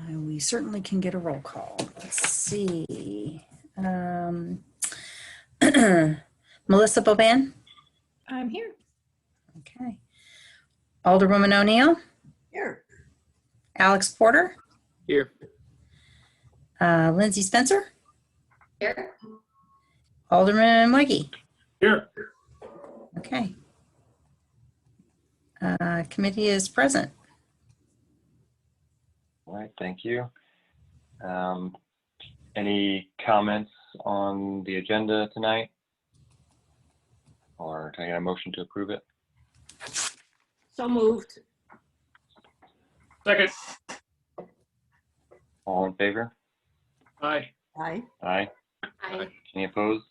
We certainly can get a roll call. Let's see. Melissa Boban? I'm here. Okay. Alderwoman O'Neill? Here. Alex Porter? Here. Lindsay Spencer? Here. Alderman Weggie? Here. Okay. Committee is present. All right, thank you. Any comments on the agenda tonight? Or can I get a motion to approve it? So moved. Second. All in favor? Aye. Aye. Aye. Aye. Any opposed?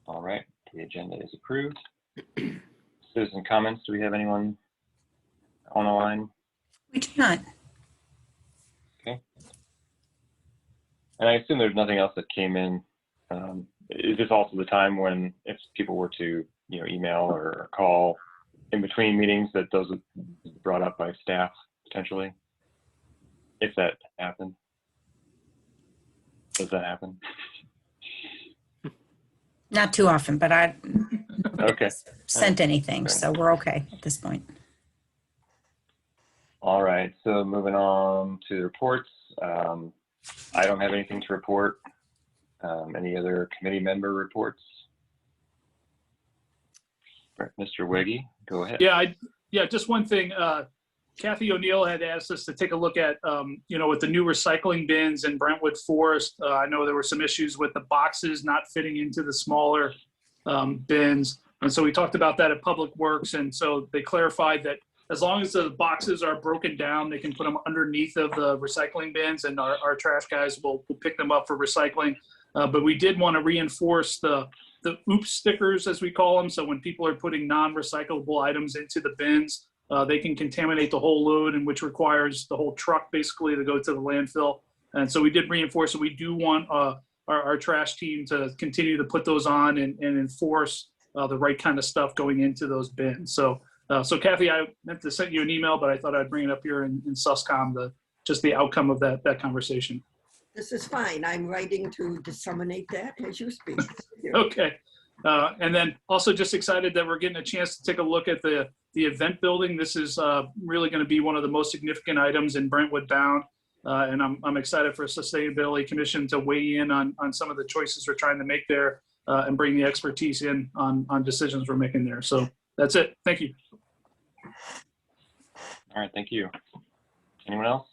All right, the agenda is approved. Citizen comments, do we have anyone on the line? We do not. Okay. And I assume there's nothing else that came in. Is this also the time when if people were to, email or call in between meetings that those are brought up by staff potentially? If that happened? Does that happen? Not too often, but I Okay. sent anything, so we're okay at this point. All right, so moving on to the reports. I don't have anything to report. Any other committee member reports? All right, Mr. Weggie, go ahead. Yeah, just one thing. Kathy O'Neill had asked us to take a look at, with the new recycling bins in Brentwood Forest. I know there were some issues with the boxes not fitting into the smaller bins. And so we talked about that at Public Works. And so they clarified that as long as the boxes are broken down, they can put them underneath of the recycling bins and our trash guys will pick them up for recycling. But we did want to reinforce the OOPS stickers, as we call them. So when people are putting non-recyclable items into the bins, they can contaminate the whole load, and which requires the whole truck basically to go to the landfill. And so we did reinforce that we do want our trash team to continue to put those on and enforce the right kind of stuff going into those bins. So Kathy, I meant to send you an email, but I thought I'd bring it up here in SUSCOM, just the outcome of that conversation. This is fine. I'm writing to disseminate that as you speak. Okay. And then also just excited that we're getting a chance to take a look at the event building. This is really going to be one of the most significant items in Brentwood bound. And I'm excited for Sustainability Commission to weigh in on some of the choices we're trying to make there and bring the expertise in on decisions we're making there. So that's it. Thank you. All right, thank you. Anyone else?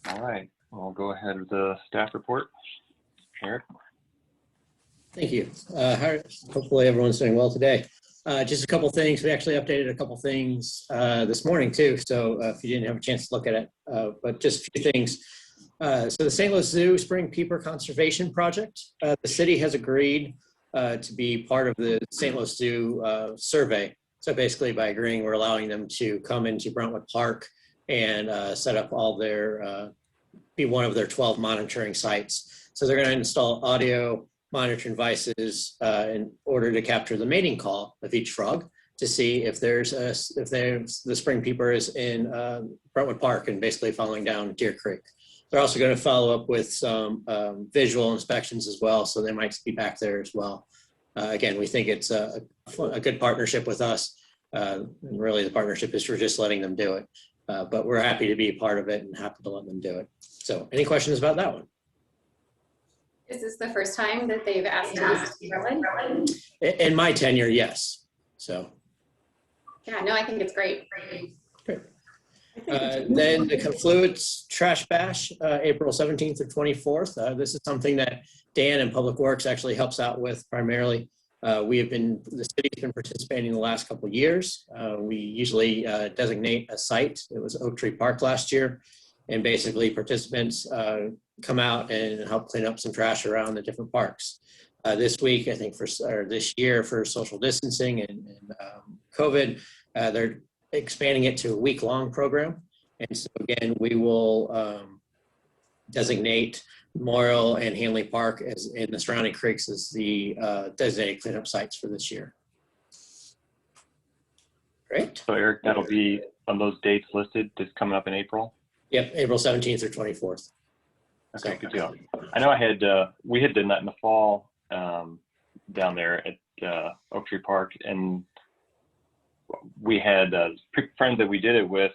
All right, we'll go ahead with the staff report. Eric? Thank you. Hopefully everyone's doing well today. Just a couple things. We actually updated a couple things this morning too. So if you didn't have a chance to look at it, but just a few things. So the St. Louis Zoo Spring Peeper Conservation Project, the city has agreed to be part of the St. Louis Zoo survey. So basically by agreeing, we're allowing them to come into Brentwood Park and set up all their, be one of their 12 monitoring sites. So they're going to install audio monitoring devices in order to capture the mating call of each frog to see if the spring peeper is in Brentwood Park and basically following down Deer Creek. They're also going to follow up with some visual inspections as well, so they might be back there as well. Again, we think it's a good partnership with us, and really the partnership is for just letting them do it. But we're happy to be a part of it and happy to let them do it. So any questions about that one? Is this the first time that they've asked us to Berlin? In my tenure, yes. So. Yeah, no, I think it's great. Great. Then the Confluence Trash Bash, April 17th to 24th. This is something that Dan and Public Works actually helps out with primarily. The city's been participating the last couple of years. We usually designate a site. It was Oak Tree Park last year. And basically participants come out and help clean up some trash around the different parks. This week, I think this year for social distancing and COVID, they're expanding it to a week-long program. And so again, we will designate Memorial and Hanley Park as in the surrounding creeks as the designated cleanup sites for this year. Great. So Eric, that'll be on those dates listed, just coming up in April? Yep, April 17th through 24th. Okay, good deal. I know we had done that in the fall down there at Oak Tree Park, and we had friends that we did it with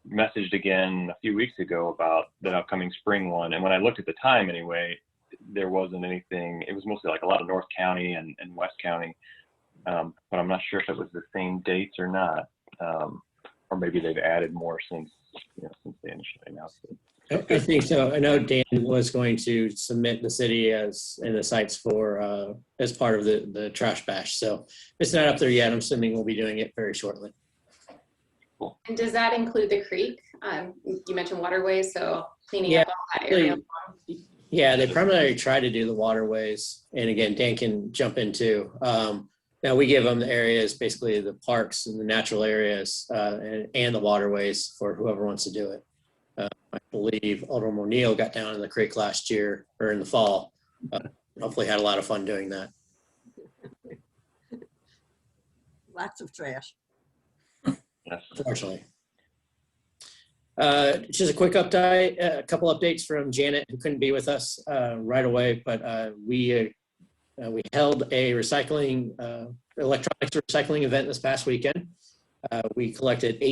messaged again a few weeks ago about the upcoming spring one. And when I looked at the time anyway, there wasn't anything. It was mostly like a lot of North County and West County, but I'm not sure if it was the same dates or not, or maybe they've added more since since they initially announced it. I think so. I know Dan was going to submit the city as in the sites for as part of the trash bash. So it's not up there yet. I'm assuming we'll be doing it very shortly. And does that include the creek? You mentioned waterways, so cleaning up all that area. Yeah, they primarily try to do the waterways. And again, Dan can jump in too. Now we give them the areas, basically the parks and the natural areas and the waterways for whoever wants to do it. I believe Alderman O'Neill got down in the creek last year or in the fall. Hopefully had a lot of fun doing that. Lots of trash. Yes. Fortunately. Just a quic update, a couple updates from Janet, who couldn't be with us right away, but we held a electronics recycling event this past weekend. We collected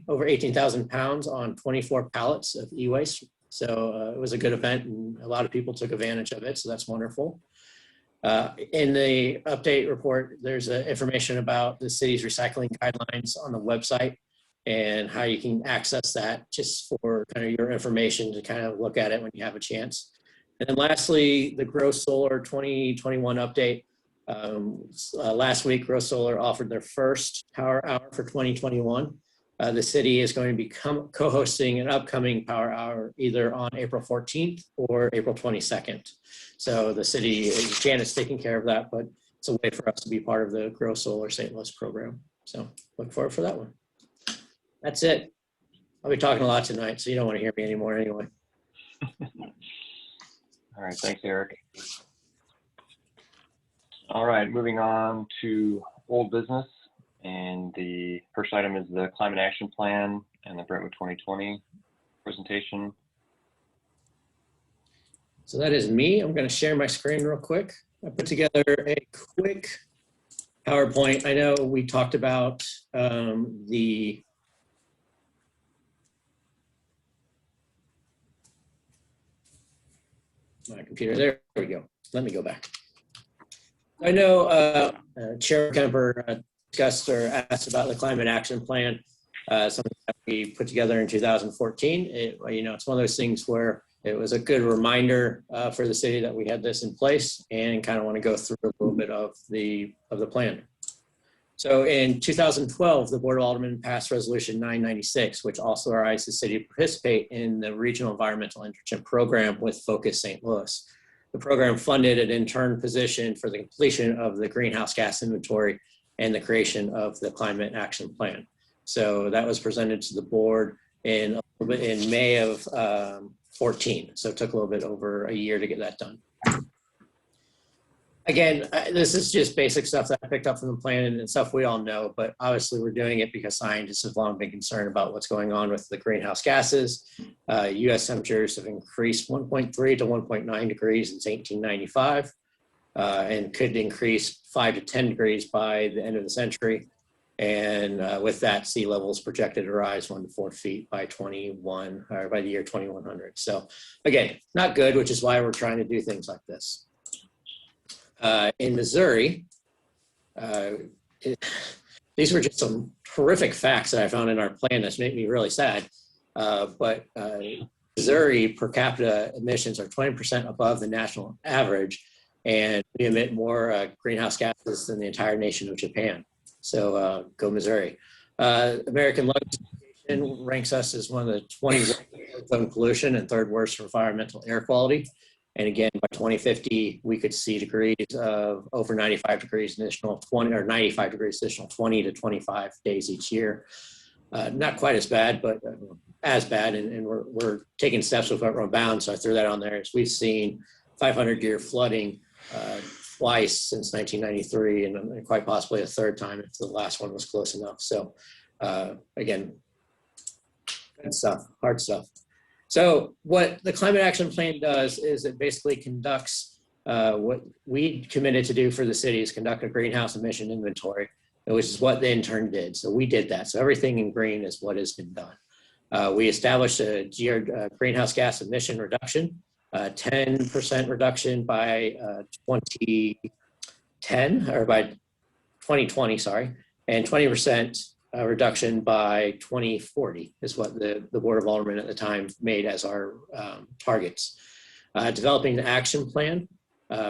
over 18,000 pounds on 24 pallets of e-waste. So it was a good event and a lot of people took advantage of it. So that's wonderful. In the update report, there's information about the city's recycling guidelines on the website and how you can access that just for kind of your information to kind of look at it when you have a chance. And then lastly, the Gross Solar 2021 update. Last week, Gross Solar offered their first Power Hour for 2021. The city is going to be co-hosting an upcoming Power Hour either on April 14th or April 22nd. So the city, Janet's taking care of that, but it's a way for us to be part of the Gross Solar St. Louis program. So look forward for that one. That's it. I'll be talking a lot tonight, so you don't want to hear me anymore anyway. All right, thanks, Eric. All right, moving on to old business. And the first item is the Climate Action Plan and the Brentwood 2020 presentation. So that is me. I'm going to share my screen real quick. I put together a quick PowerPoint. I know we talked about my computer. There we go. Let me go back. I know Chair Kemper discussed or asked about the Climate Action Plan, something that we put together in 2014. It's one of those things where it was a good reminder for the city that we had this in place and kind of want to go through a little bit of the plan. So in 2012, the Board of Aldermen passed Resolution 996, which authorized the city to participate in the Regional Environmental Internship Program with Focus St. Louis. The program funded an intern position for the completion of the greenhouse gas inventory and the creation of the Climate Action Plan. So that was presented to the board in May of 14. So it took a little bit over a year to get that done. Again, this is just basic stuff that I picked up from the plan and stuff we all know, but obviously we're doing it because scientists have long been concerned about what's going on with the greenhouse gases. US temperatures have increased 1.3 to 1.9 degrees since 1895 and could increase 5 to 10 degrees by the end of the century. And with that, sea levels projected to rise 1 to 4 feet by by the year 2100. So again, not good, which is why we're trying to do things like this. In Missouri, these were just some horrific facts that I found in our plan that's made me really sad. But Missouri per capita emissions are 20% above the national average, and we emit more greenhouse gases than the entire nation of Japan. So go Missouri. American Lung Association ranks us as one of the 20 worst for pollution and third worst for environmental air quality. And again, by 2050, we could see degrees of over 95 degrees additional 20 or 95 degrees additional 20 to 25 days each year. Not quite as bad, but as bad. And we're taking steps with our own bounds. So I threw that on there. As we've seen 500-year flooding twice since 1993, and quite possibly a third time if the last one was close enough. So again, good stuff, hard stuff. So what the Climate Action Plan does is it basically conducts what we committed to do for the city is conduct a greenhouse emission inventory, which is what the intern did. So we did that. So everything in green is what has been done. We established a greenhouse gas emission reduction, 10% reduction by 2010 or by 2020, sorry, and 20% reduction by 2040 is what the Board of Aldermen at the time made as our targets. Developing an action plan,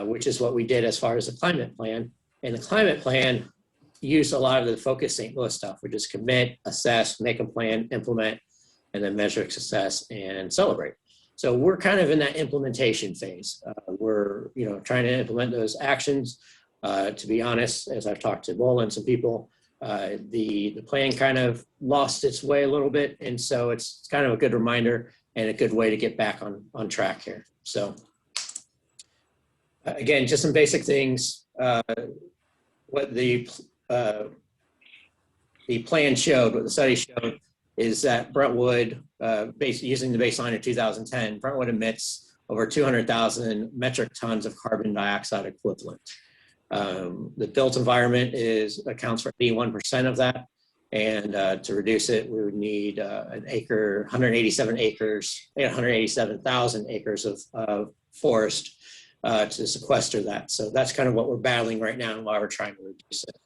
which is what we did as far as the climate plan. And the climate plan used a lot of the focus St. Louis stuff, which is commit, assess, make a plan, implement, and then measure success and celebrate. So we're kind of in that implementation phase. We're trying to implement those actions. To be honest, as I've talked to Bola and some people, the plan kind of lost its way a little bit. And so it's kind of a good reminder and a good way to get back on track here. So again, just some basic things. What the plan showed, what the study showed, is that Brentwood, using the baseline of 2010, Brentwood emits over 200,000 metric tons of carbon dioxide equivalent. The built environment accounts for 81% of that. And to reduce it, we would need 187,000 acres of forest to sequester that. So that's kind of what we're battling right now and why we're trying to reduce it.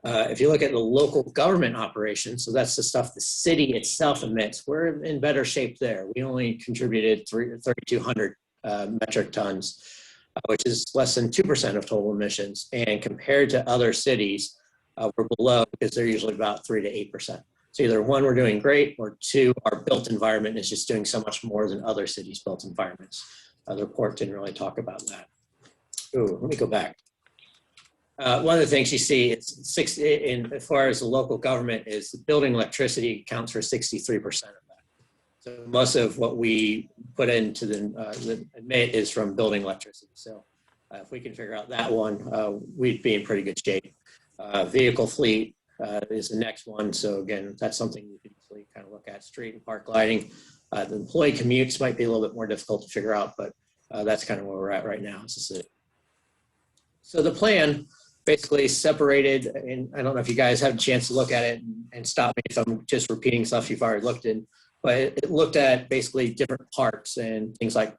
If you look at the local government operations, so that's the stuff the city itself emits, we're in better shape there. We only contributed 3,200 metric tons, which is less than 2% of total emissions. And compared to other cities, we're below because they're usually about 3 to 8%. So either one, we're doing great, or two, our built environment is just doing so much more than other cities' built environments. The report didn't really talk about that. Ooh, let me go back. One of the things you see, as far as the local government, is building electricity accounts for 63% of that. So most of what we put into the emit is from building electricity. So if we can figure out that one, we'd be in pretty good shape. Vehicle fleet is the next one. So again, that's something you can easily kind of look at. Street and park lighting. The employee commutes might be a little bit more difficult to figure out, but that's kind of where we're at right now. So the plan basically separated, and I don't know if you guys had a chance to look at it and stop me if I'm just repeating stuff you've already looked in, but it looked at basically different parts and things like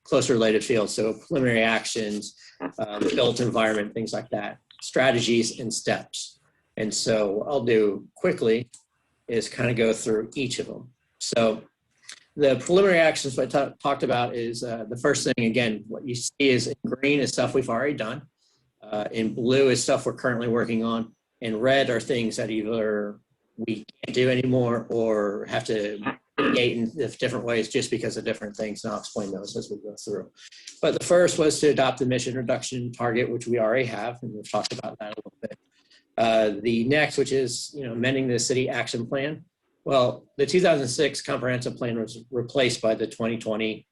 close related fields. So preliminary actions, the built environment, things like that, strategies and steps. And so what I'll do quickly is kind of go through each of them. So the preliminary actions I talked about is the first thing, again, what you see is in green is stuff we've already done. In blue is stuff we're currently working on. In red are things that either we can't do anymore or have to mitigate in different ways just because of different things. And I'll explain those as we go through. But the first was to adopt the emission reduction target, which we already have, and we've talked about that a little bit. The next, which is amending the city action plan. Well, the 2006 comprehensive plan was replaced by the 2020,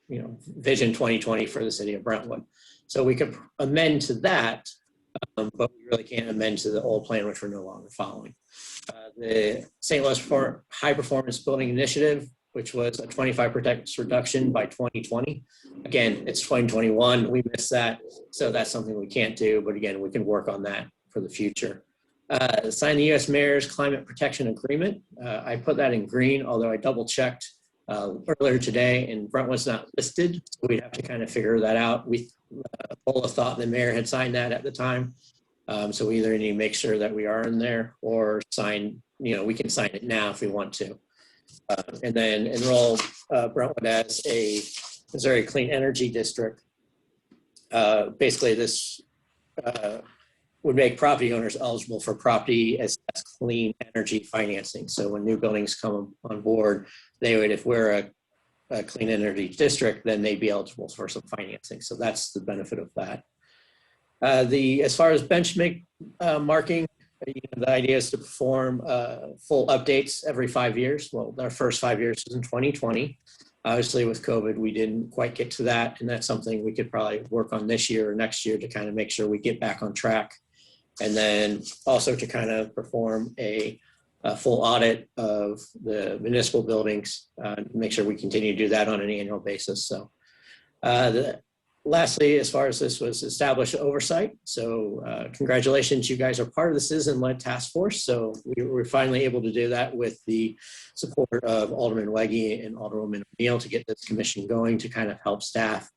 Vision 2020 for the city of Brentwood. So we could amend to that, but we really can't amend to the old plan, which we're no longer following. The St. Louis High Performance Building Initiative, which was a 25% reduction by 2020. Again, it's 2021, we missed that. So that's something we can't do, but again, we can work on that for the future. Sign the U.S. Mayor's Climate Protection Agreement. I put that in green, although I double checked earlier today and Brentwood's not listed. So we'd have to kind of figure that out. Bola thought the mayor had signed that at the time. So we either need to make sure that we are in there or sign, we can sign it now if we want to. And then enroll Brentwood as a Missouri Clean Energy District. Basically this would make property owners eligible for property as clean energy financing. So when new buildings come on board, they would, if we're a clean energy district, then they'd be eligible for some financing. So that's the benefit of that. As far as benchmark marking, the idea is to perform full updates every 5 years. Well, our first 5 years was in 2020. Obviously, with COVID, we didn't quite get to that, and that's something we could probably work on this year or next year to kind of make sure we get back on track. And then also to kind of perform a full audit of the municipal buildings, make sure we continue to do that on an annual basis. So lastly, as far as this was established oversight. So congratulations, you guys are part of the citizen-led task force. So we were finally able to do that with the support of Alderman Wegge and Alderwoman O'Neill to get this commission going to kind of help staff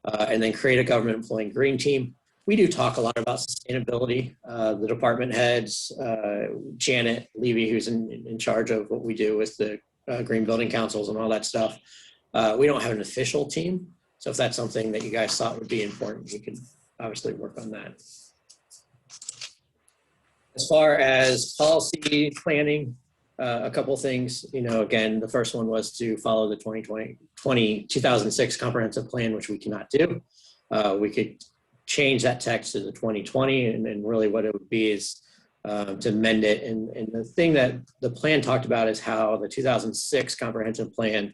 and then create a government employee green team. We do talk a lot about sustainability. The department heads, Janet Levy, who's in charge of what we do with the green building councils and all that stuff. We don't have an official team. So if that's something that you guys thought would be important, we can obviously work on that. As far as policy planning, a couple of things, again, the first one was to follow the 2006 comprehensive plan, which we cannot do. We could change that text to the 2020, and really what it would be is to amend it. And the thing that the plan talked about is how the 2006 comprehensive plan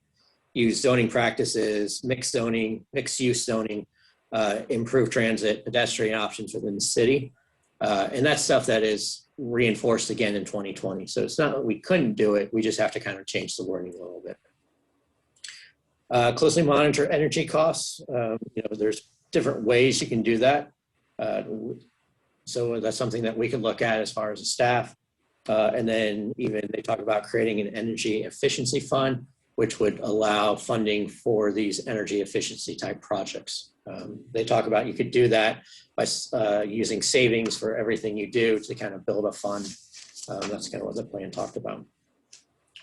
used zoning practices, mixed use zoning, improve transit, pedestrian options within the city. And that's stuff that is reinforced again in 2020. So it's not that we couldn't do it, we just have to kind of change the wording a little bit. Closely monitor energy costs. There's different ways you can do that. So that's something that we can look at as far as the staff. And then even they talk about creating an energy efficiency fund, which would allow funding for these energy efficiency type projects. They talk about you could do that by using savings for everything you do to kind of build a fund. That's kind of what the plan talked about.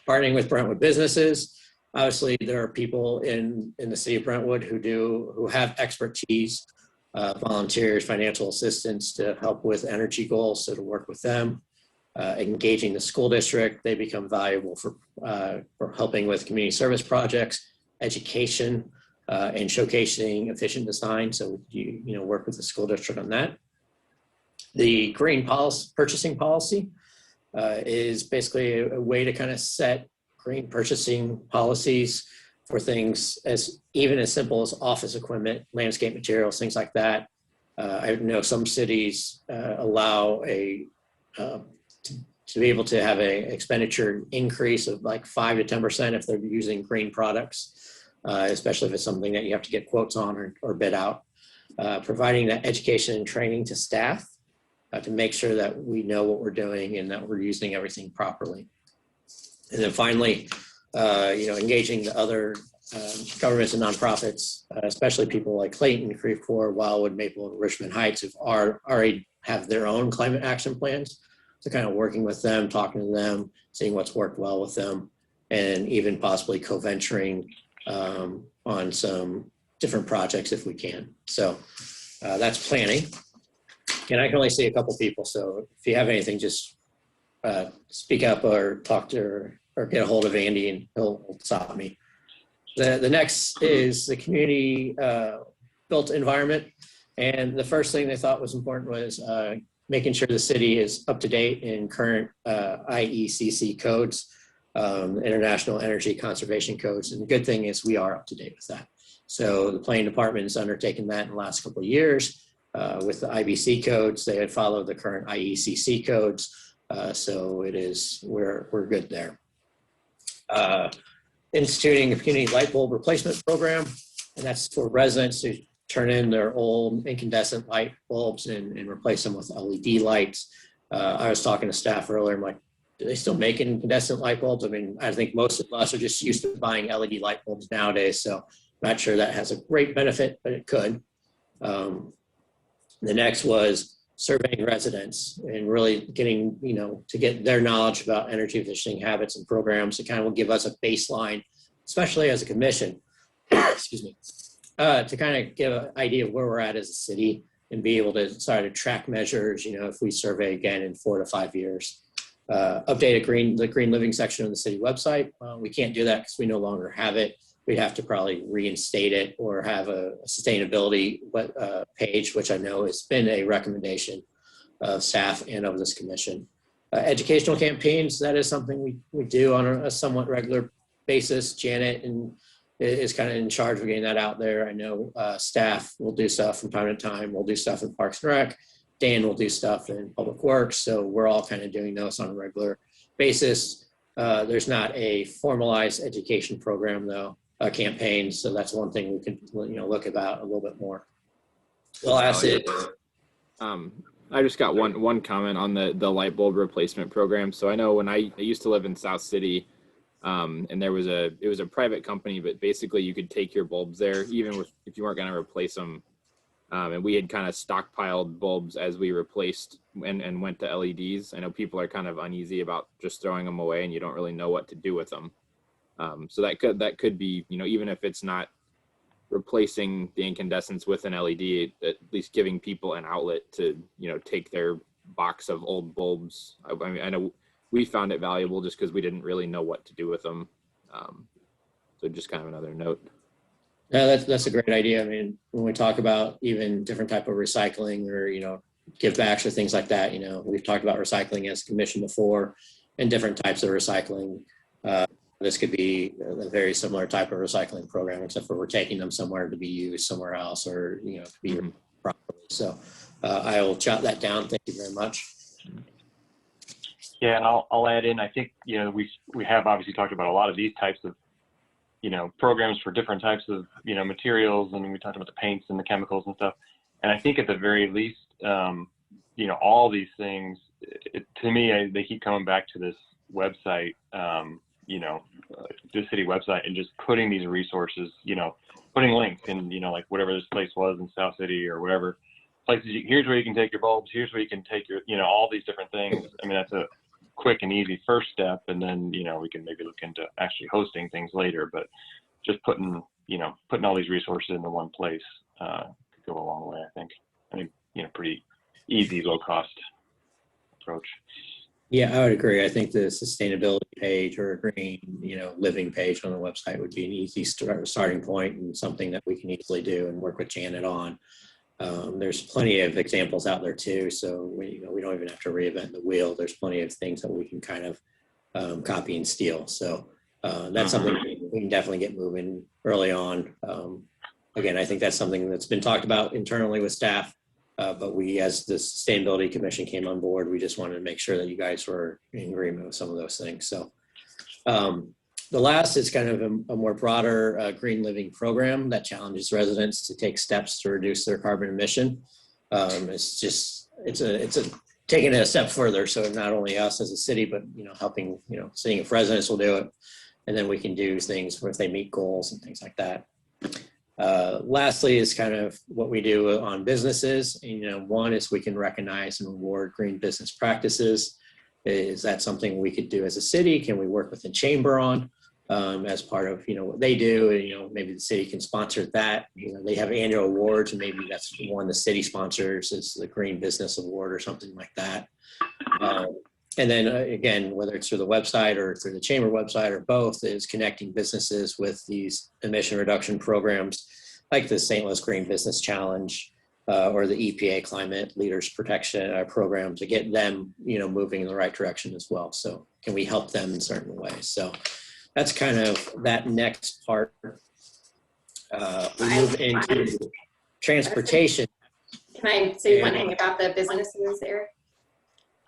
Partnering with Brentwood businesses. Obviously, there are people in the city of Brentwood who have expertise, volunteers, financial assistance to help with energy goals, so to work with them. Engaging the school district, they become valuable for helping with community service projects, education, and showcasing efficient design. So you work with the school district on that. The green purchasing policy is basically a way to kind of set green purchasing policies for things even as simple as office equipment, landscape materials, things like that. I know some cities allow to be able to have an expenditure increase of like 5 to 10% if they're using green products, especially if it's something that you have to get quotes on or bid out. Providing that education and training to staff to make sure that we know what we're doing and that we're using everything properly. And then finally, engaging the other governments and nonprofits, especially people like Clayton, Creve Coeur, Wildwood, Maple, and Richmond Heights, who already have their own climate action plans. So kind of working with them, talking to them, seeing what's worked well with them, and even possibly co-venturing on some different projects if we can. So that's planning. And I can only see a couple people, so if you have anything, just speak up or talk to or get a hold of Andy and he'll stop me. The next is the community built environment. And the first thing they thought was important was making sure the city is up to date in current IECC codes, International Energy Conservation Codes. And the good thing is we are up to date with that. So the planning department has undertaken that in the last couple of years with the IBC codes. They had followed the current IECC codes. So we're good there. Instituting a community light bulb replacement program, and that's for residents who turn in their old incandescent light bulbs and replace them with LED lights. I was talking to staff earlier, I'm like, do they still make incandescent light bulbs? I mean, I think most of us are just used to buying LED light bulbs nowadays, so I'm not sure that has a great benefit, but it could. The next was surveying residents and really getting, to get their knowledge about energy efficient habits and programs to kind of give us a baseline, especially as a commission, excuse me, to kind of give an idea of where we're at as a city and be able to start to track measures, if we survey again in 4 to 5 years. Update the green living section of the city website. We can't do that because we no longer have it. We'd have to probably reinstate it or have a sustainability page, which I know has been a recommendation of staff and of this commission. Educational campaigns, that is something we do on a somewhat regular basis. Janet and is kind of in charge of getting that out there. I know staff will do stuff from time to time. We'll do stuff in Parks and Rec. Dan will do stuff in Public Works. So we're all kind of doing those on a regular basis. There's not a formalized education program though, campaign. So that's one thing we could, look about a little bit more. Well, that's it. I just got one comment on the light bulb replacement program. So I know when I used to live in South City, and it was a private company, but basically you could take your bulbs there, even if you weren't going to replace them. And we had kind of stockpiled bulbs as we replaced and went to LEDs. I know people are kind of uneasy about just throwing them away, and you don't really know what to do with them. So that could be, even if it's not replacing the incandescents with an LED, at least giving people an outlet to, take their box of old bulbs. I mean, I know we found it valuable just because we didn't really know what to do with them. So just kind of another note. Yeah, that's a great idea. I mean, when we talk about even different type of recycling or, give backs or things like that, we've talked about recycling as a commission before and different types of recycling. This could be a very similar type of recycling program, except for we're taking them somewhere to be used somewhere else or, to be properly. So I will jot that down. Thank you very much. Yeah, and I'll add in, I think, we have obviously talked about a lot of these types of, programs for different types of, materials, and we talked about the paints and the chemicals and stuff. And I think at the very least, all these things, to me, they keep coming back to this website, the city website, and just putting these resources, putting links in, like whatever this place was in South City or whatever places, here's where you can take your bulbs, here's where you can take your, all these different things. I mean, that's a quick and easy first step. And then, we can maybe look into actually hosting things later, but just putting all these resources into one place could go a long way, I think. I mean, pretty easy, low cost approach. Yeah, I would agree. I think the sustainability page or a green, living page on the website would be an easy starting point and something that we can easily do and work with Janet on. There's plenty of examples out there too, so we don't even have to reinvent the wheel. There's plenty of things that we can kind of copy and steal. So that's something we can definitely get moving early on. Again, I think that's something that's been talked about internally with staff. But we, as the Sustainability Commission came on board, we just wanted to make sure that you guys were in agreement with some of those things. So the last is kind of a more broader green living program that challenges residents to take steps to reduce their carbon emission. It's taking it a step further. So not only us as a city, but, helping, seeing if residents will do it. And then we can do things where if they meet goals and things like that. Lastly is kind of what we do on businesses. One is we can recognize and reward green business practices. Is that something we could do as a city? Can we work with the chamber on as part of what they do? Maybe the city can sponsor that. They have annual awards, and maybe that's one the city sponsors is the Green Business Award or something like that. And then again, whether it's through the website or through the chamber website or both, is connecting businesses with these emission reduction programs like the St. Louis Green Business Challenge or the EPA Climate Leaders Protection Program to get them, moving in the right direction as well. So can we help them in certain ways? So that's kind of that next part. We move into transportation. Can I say one thing about the businesses there?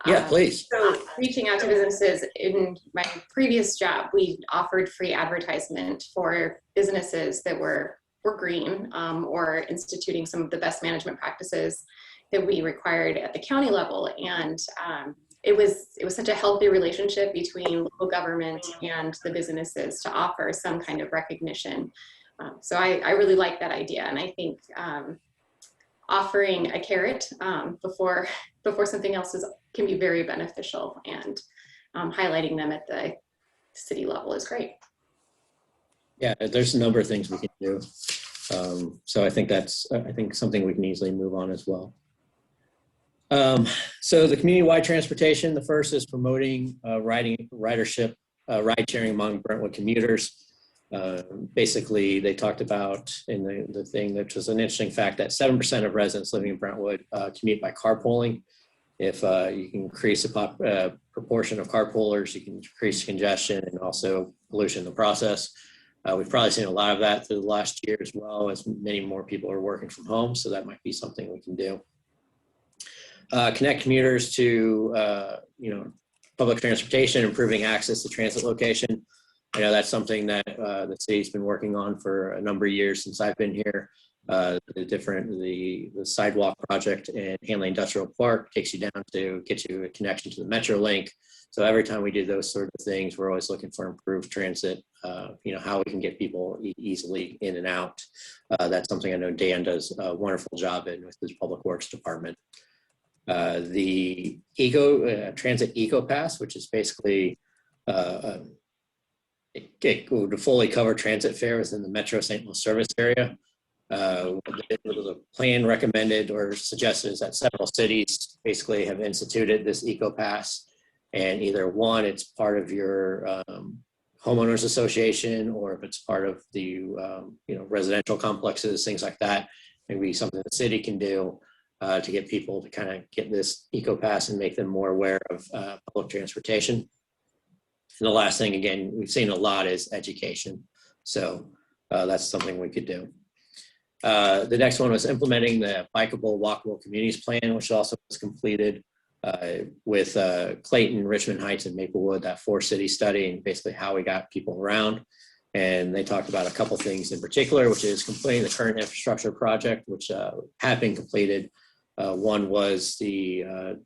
Yeah, please. So reaching out to businesses, in my previous job, we offered free advertisement for businesses that were green or instituting some of the best management practices that we required at the county level. And it was such a healthy relationship between local government and the businesses to offer some kind of recognition. So I really like that idea. And I think offering a carrot before something else can be very beneficial, and highlighting them at the city level is great. Yeah, there's a number of things we can do. So I think that's something we can easily move on as well. So the community-wide transportation, the first is promoting ridership, ride sharing among Brentwood commuters. Basically, they talked about in the thing, which was an interesting fact, that 7% of residents living in Brentwood commute by carpooling. If you can increase the proportion of carpoolers, you can decrease congestion and also pollution in the process. We've probably seen a lot of that through the last year as well, as many more people are working from home. So that might be something we can do. Connect commuters to, public transportation, improving access to transit location. I know that's something that the city's been working on for a number of years since I've been here. The sidewalk project in Hanley Industrial Park takes you down to get you a connection to the Metro link. So every time we do those sort of things, we're always looking for improved transit, how we can get people easily in and out. That's something I know Dan does a wonderful job in with his public works department. The transit eco pass, which is basically it would fully cover transit fare within the Metro St. Louis service area. The plan recommended or suggested is that several cities basically have instituted this eco pass, and either one, it's part of your homeowners association, or if it's part of the residential complexes, things like that, maybe something the city can do to get people to kind of get this eco pass and make them more aware of public transportation. And the last thing, again, we've seen a lot is education. So that's something we could do. The next one was implementing the bikeable, walkable communities plan, which also was completed with Clayton, Richmond Heights, and Maplewood, that 4-city study, and basically how we got people around. And they talked about a couple things in particular, which is completing the current infrastructure project, which have been completed. One was the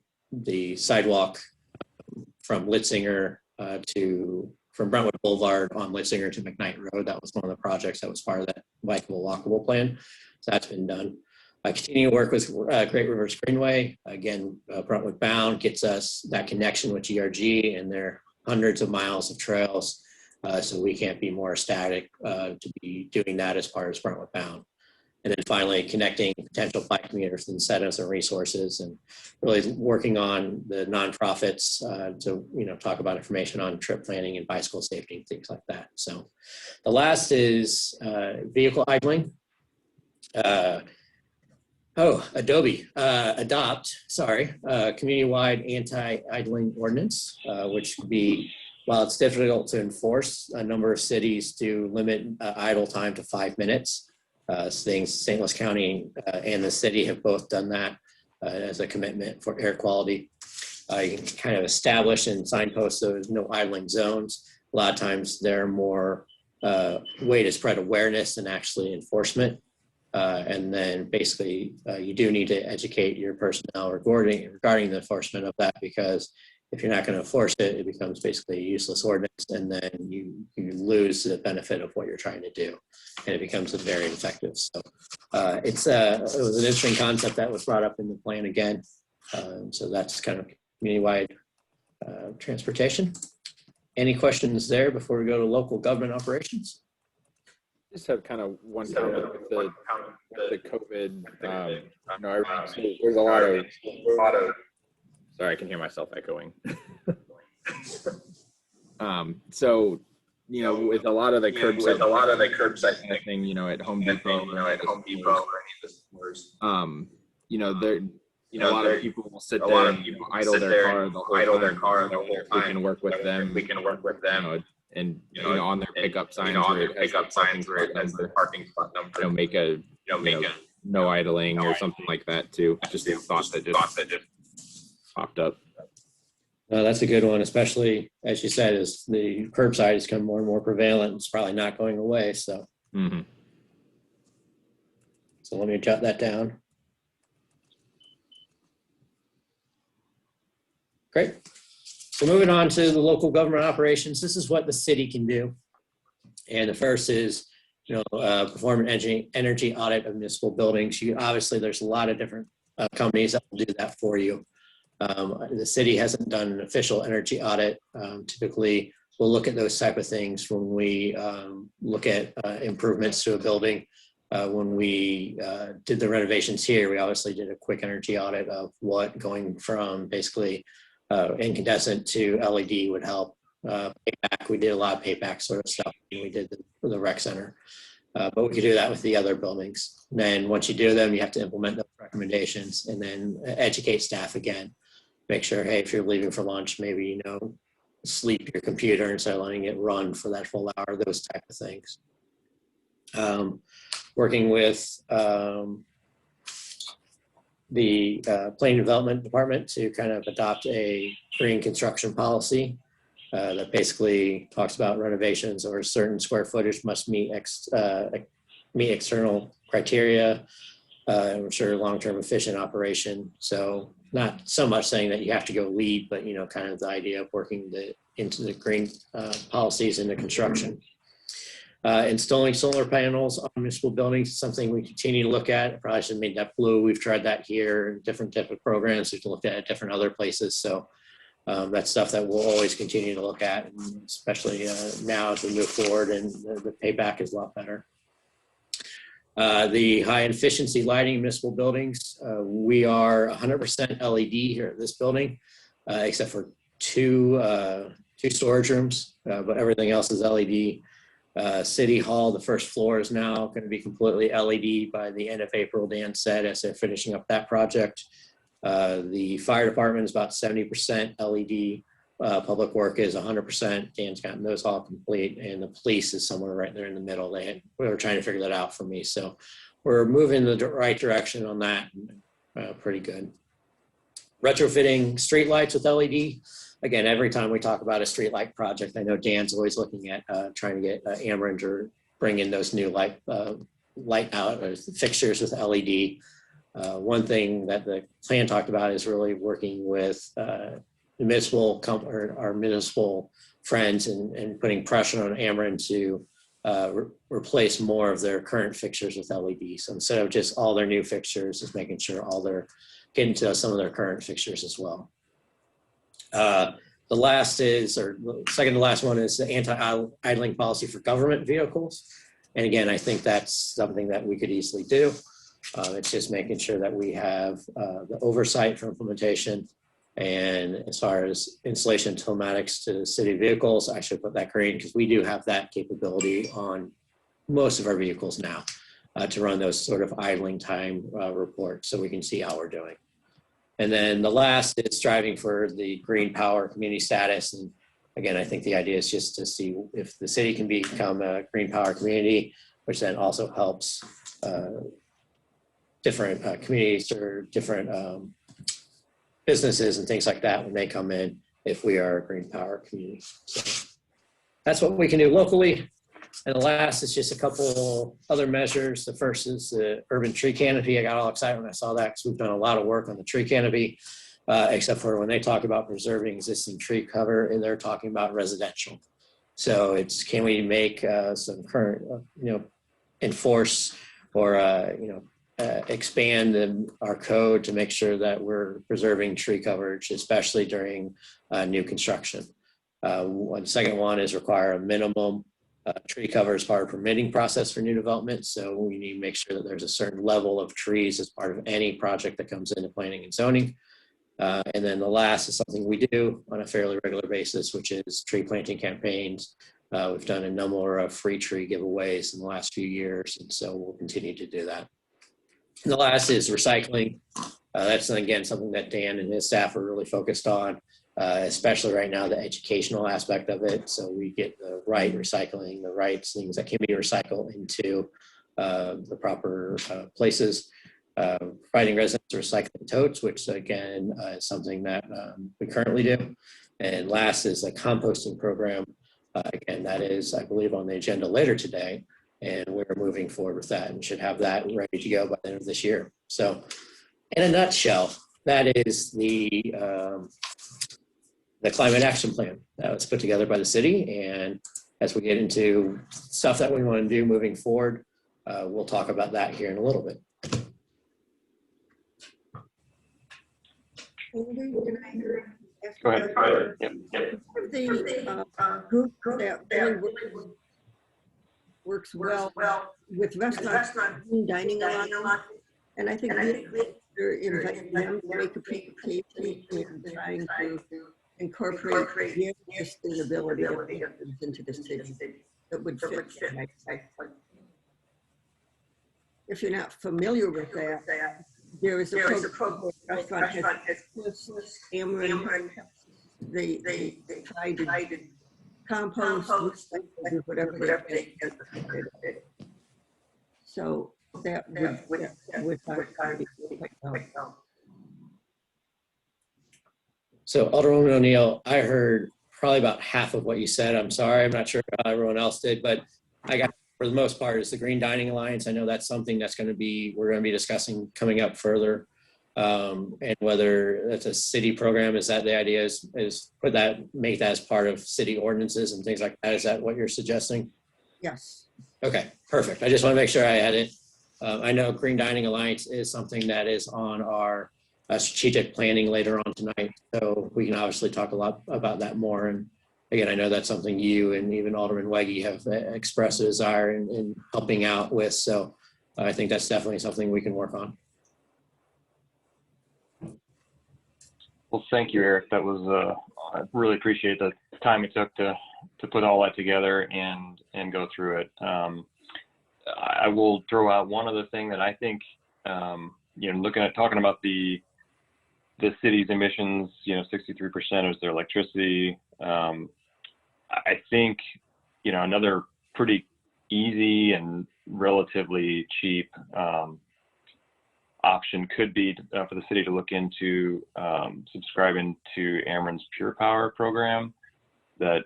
sidewalk from Litzinger from Brentwood Boulevard on Litzinger to McKnight Road. That was one of the projects that was part of that bikeable, walkable plan. So that's been done. Continue to work with Great Rivers Greenway. Again, Brentwood bound gets us that connection with GRG, and there are hundreds of miles of trails. So we can't be more ecstatic to be doing that as part of Brentwood bound. And then finally, connecting potential bike commuters, incentives, and resources, and really working on the nonprofits to talk about information on trip planning and bicycle safety and things like that. So the last is vehicle idling. Adopt community-wide anti-idling ordinance, which could be, while it's difficult to enforce, a number of cities do limit idle time to 5 minutes. St. Louis County and the city have both done that as a commitment for air quality. You can kind of establish and signpost those no idling zones. A lot of times they're more way to spread awareness than actually enforcement. And then basically you do need to educate your personnel regarding the enforcement of that, because if you're not going to enforce it, it becomes basically a useless ordinance, and then you lose the benefit of what you're trying to do, and it becomes very ineffective. So it was an interesting concept that was brought up in the plan again. So that's kind of community-wide transportation. Any questions there before we go to local government operations? Just have kind of one comment with the COVID. There's a lot of. Sorry, I can hear myself echoing. So, with a lot of the curbside kind of thing, at Home Depot, a lot of people will sit there and idle their car the whole time. We can work with them. And on their pickup signs where it has the parking spot number, make a no idling or something like that too. Just a thought that just popped up. That's a good one, especially as you said, as the curbside has become more and more prevalent. It's probably not going away. So, So let me jot that down. Great. So moving on to the local government operations, this is what the city can do. And the first is, perform an energy audit of municipal buildings. Obviously, there's a lot of different companies that will do that for you. The city hasn't done an official energy audit. Typically, we'll look at those type of things when we look at improvements to a building. When we did the renovations here, we obviously did a quick energy audit of what going from basically incandescent to LED would help. Payback, we did a lot of payback sort of stuff when we did the rec center. But we could do that with the other buildings. And then once you do them, you have to implement those recommendations and then educate staff again. Make sure, hey, if you're leaving for lunch, maybe, sleep your computer instead of letting it run for that full hour, those type of things. Working with the planning development department to kind of adopt a green construction policy that basically talks about renovations or certain square footage must meet external criteria, ensure long-term efficient operation. So not so much saying that you have to go LEED, but kind of the idea of working into the green policies into construction. Installing solar panels on municipal buildings is something we continue to look at. I probably should have made that blue. We've tried that here in different type of programs. We've looked at different other places. So that's stuff that we'll always continue to look at, especially now as we move forward and the payback is a lot better. The high efficiency lighting in municipal buildings, we are 100% LED here at this building, except for two storage rooms, but everything else is LED. City Hall, the first floor is now going to be completely LED by the end of April, Dan said, as they're finishing up that project. The fire department is about 70% LED. Public work is 100%. Dan's gotten those all complete, and the police is somewhere right there in the middle. We were trying to figure that out for me. So we're moving in the right direction on that. Pretty good. Retrofitting streetlights with LED. Again, every time we talk about a streetlight project, I know Dan's always looking at trying to get Ameren to bring in those new light out fixtures with LED. One thing that the plan talked about is really working with the our municipal friends and putting pressure on Ameren to replace more of their current fixtures with LED. So instead of just all their new fixtures, just making sure all their getting to some of their current fixtures as well. The last is, or second to last one is the anti-idling policy for government vehicles. And again, I think that's something that we could easily do. It's just making sure that we have the oversight for implementation. And as far as installation of telematics to city vehicles, I should put that green because we do have that capability on most of our vehicles now to run those sort of idling time reports so we can see how we're doing. And then the last is striving for the green power community status. And again, I think the idea is just to see if the city can become a green power community, which then also helps different communities or different businesses and things like that when they come in, if we are a green power community. So that's what we can do locally. And the last is just a couple other measures. The first is the urban tree canopy. I got all excited when I saw that because we've done a lot of work on the tree canopy, except for when they talk about preserving existing tree cover, and they're talking about residential. So it's, can we make some current, enforce or, expand our code to make sure that we're preserving tree coverage, especially during new construction. The second one is require a minimum tree cover as part of permitting process for new development. So we need to make sure that there's a certain level of trees as part of any project that comes into planning and zoning. And then the last is something we do on a fairly regular basis, which is tree planting campaigns. We've done a number of free tree giveaways in the last few years, and so we'll continue to do that. And the last is recycling. That's, again, something that Dan and his staff are really focused on. Especially right now, the educational aspect of it. So we get the right recycling, the right things that can be recycled into the proper places. Providing residents recycling totes, which again is something that we currently do. And last is a composting program. Again, that is, I believe, on the agenda later today. And we're moving forward with that and should have that ready to go by the end of this year. So in a nutshell, that is the climate action plan that was put together by the city. And as we get into stuff that we want to do moving forward, we'll talk about that here in a little bit. Andy, can I ask Go ahead. Yep. the group that really works well with restaurants and dining a lot, and I think they're inviting them to make a presentation and trying to incorporate the sustainability into the city that would fit. If you're not familiar with that, there is a program where restaurant has Ameren they try to compost, recycle, do whatever they can. So that would probably be quite helpful. So Alderwoman O'Neill, I heard probably about half of what you said. I'm sorry, I'm not sure how everyone else did, but I got, for the most part, is the Green Dining Alliance. I know that's something that's going to be, we're going to be discussing coming up further. And whether that's a city program, is that the idea is put that, make that as part of city ordinances and things like that? Is that what you're suggesting? Yes. Okay, perfect. I just want to make sure I had it. I know Green Dining Alliance is something that is on our strategic planning later on tonight. So we can obviously talk a lot about that more. And again, I know that's something you and even Alderman Wegge have expressed a desire in helping out with. So I think that's definitely something we can work on. Well, thank you, Eric. That was, I really appreciate the time it took to put all that together and go through it. I will throw out one other thing that I think, talking about the city's emissions, 63% is their electricity. I think, another pretty easy and relatively cheap option could be for the city to look into subscribing to Ameren's Pure Power program. That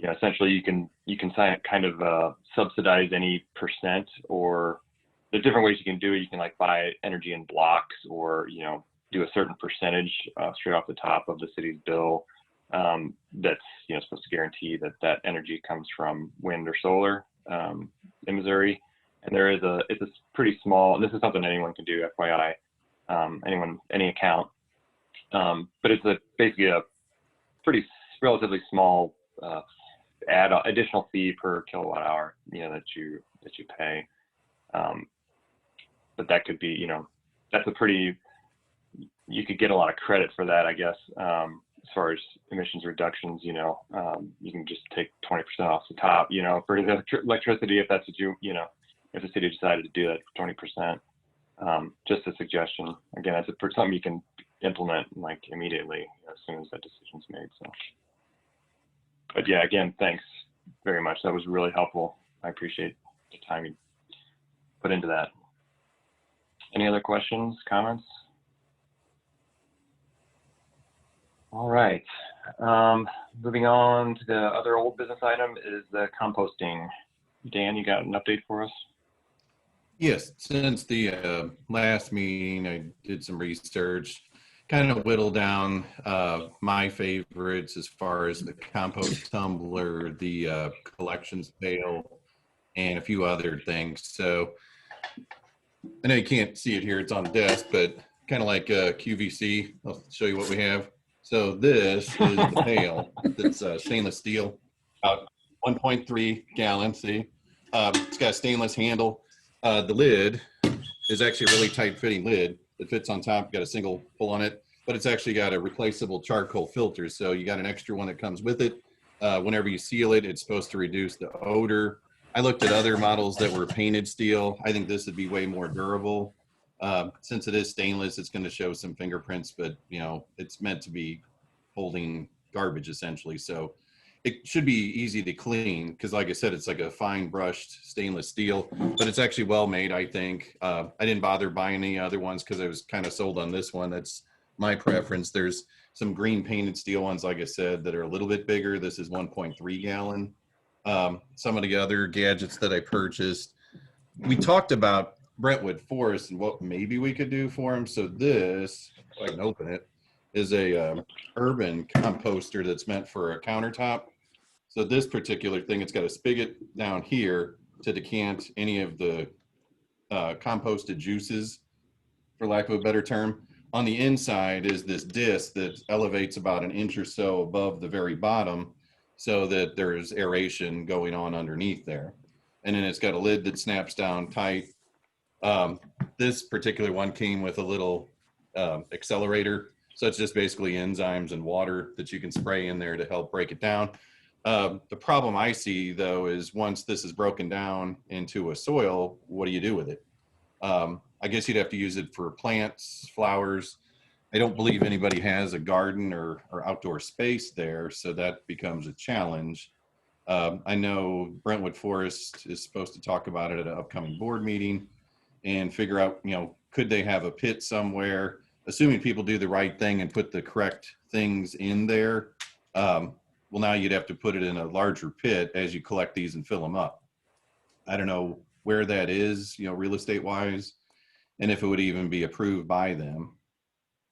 essentially you can kind of subsidize any percent, or there's different ways you can do it. You can like buy energy in blocks, or do a certain percentage straight off the top of the city's bill. That's supposed to guarantee that energy comes from wind or solar in Missouri. And it's a pretty small, and this is something anyone can do, FYI, any account. But it's basically a pretty relatively small additional fee per kilowatt hour, that you pay. But that could be, that's you could get a lot of credit for that, I guess. As far as emissions reductions, you can just take 20% off the top, for the electricity, if that's what if the city decided to do that for 20%. Just a suggestion. Again, it's something you can implement like immediately as soon as that decision's made. So, but yeah, again, thanks very much. That was really helpful. I appreciate the time you put into that. Any other questions, comments? All right. Moving on to the other old business item is the composting. Dan, you got an update for us? Yes, since the last meeting, I did some research, kind of whittled down my favorites as far as the compost tumbler, the collections pail, and a few other things. So I know you can't see it here, it's on the desk, but kind of like QVC, I'll show you what we have. So this is the pail that's stainless steel, about 1.3 gallons, see? It's got a stainless handle. The lid is actually a really tight fitting lid. It fits on top, got a single pull on it, but it's actually got a replaceable charcoal filter. So you got an extra one that comes with it. Whenever you seal it, it's supposed to reduce the odor. I looked at other models that were painted steel. I think this would be way more durable. Since it is stainless, it's going to show some fingerprints, but it's meant to be holding garbage essentially. So it should be easy to clean because, like I said, it's like a fine brushed stainless steel, but it's actually well made, I think. I didn't bother buying any other ones because I was kind of sold on this one. That's my preference. There's some green painted steel ones, like I said, that are a little bit bigger. This is 1.3 gallon. Some of the other gadgets that I purchased, we talked about Brentwood Forest and what maybe we could do for them. So this, if I can open it, is a urban composter that's meant for a countertop. So this particular thing, it's got a spigot down here to decant any of the composted juices, for lack of a better term. On the inside is this disc that elevates about an inch or so above the very bottom so that there's aeration going on underneath there. And then it's got a lid that snaps down tight. This particular one came with a little accelerator. So it's just basically enzymes and water that you can spray in there to help break it down. The problem I see, though, is once this is broken down into a soil, what do you do with it? I guess you'd have to use it for plants, flowers. I don't believe anybody has a garden or outdoor space there, so that becomes a challenge. I know Brentwood Forest is supposed to talk about it at an upcoming board meeting and figure out, could they have a pit somewhere, assuming people do the right thing and put the correct things in there. Well, now you'd have to put it in a larger pit as you collect these and fill them up. I don't know where that is, real estate wise, and if it would even be approved by them.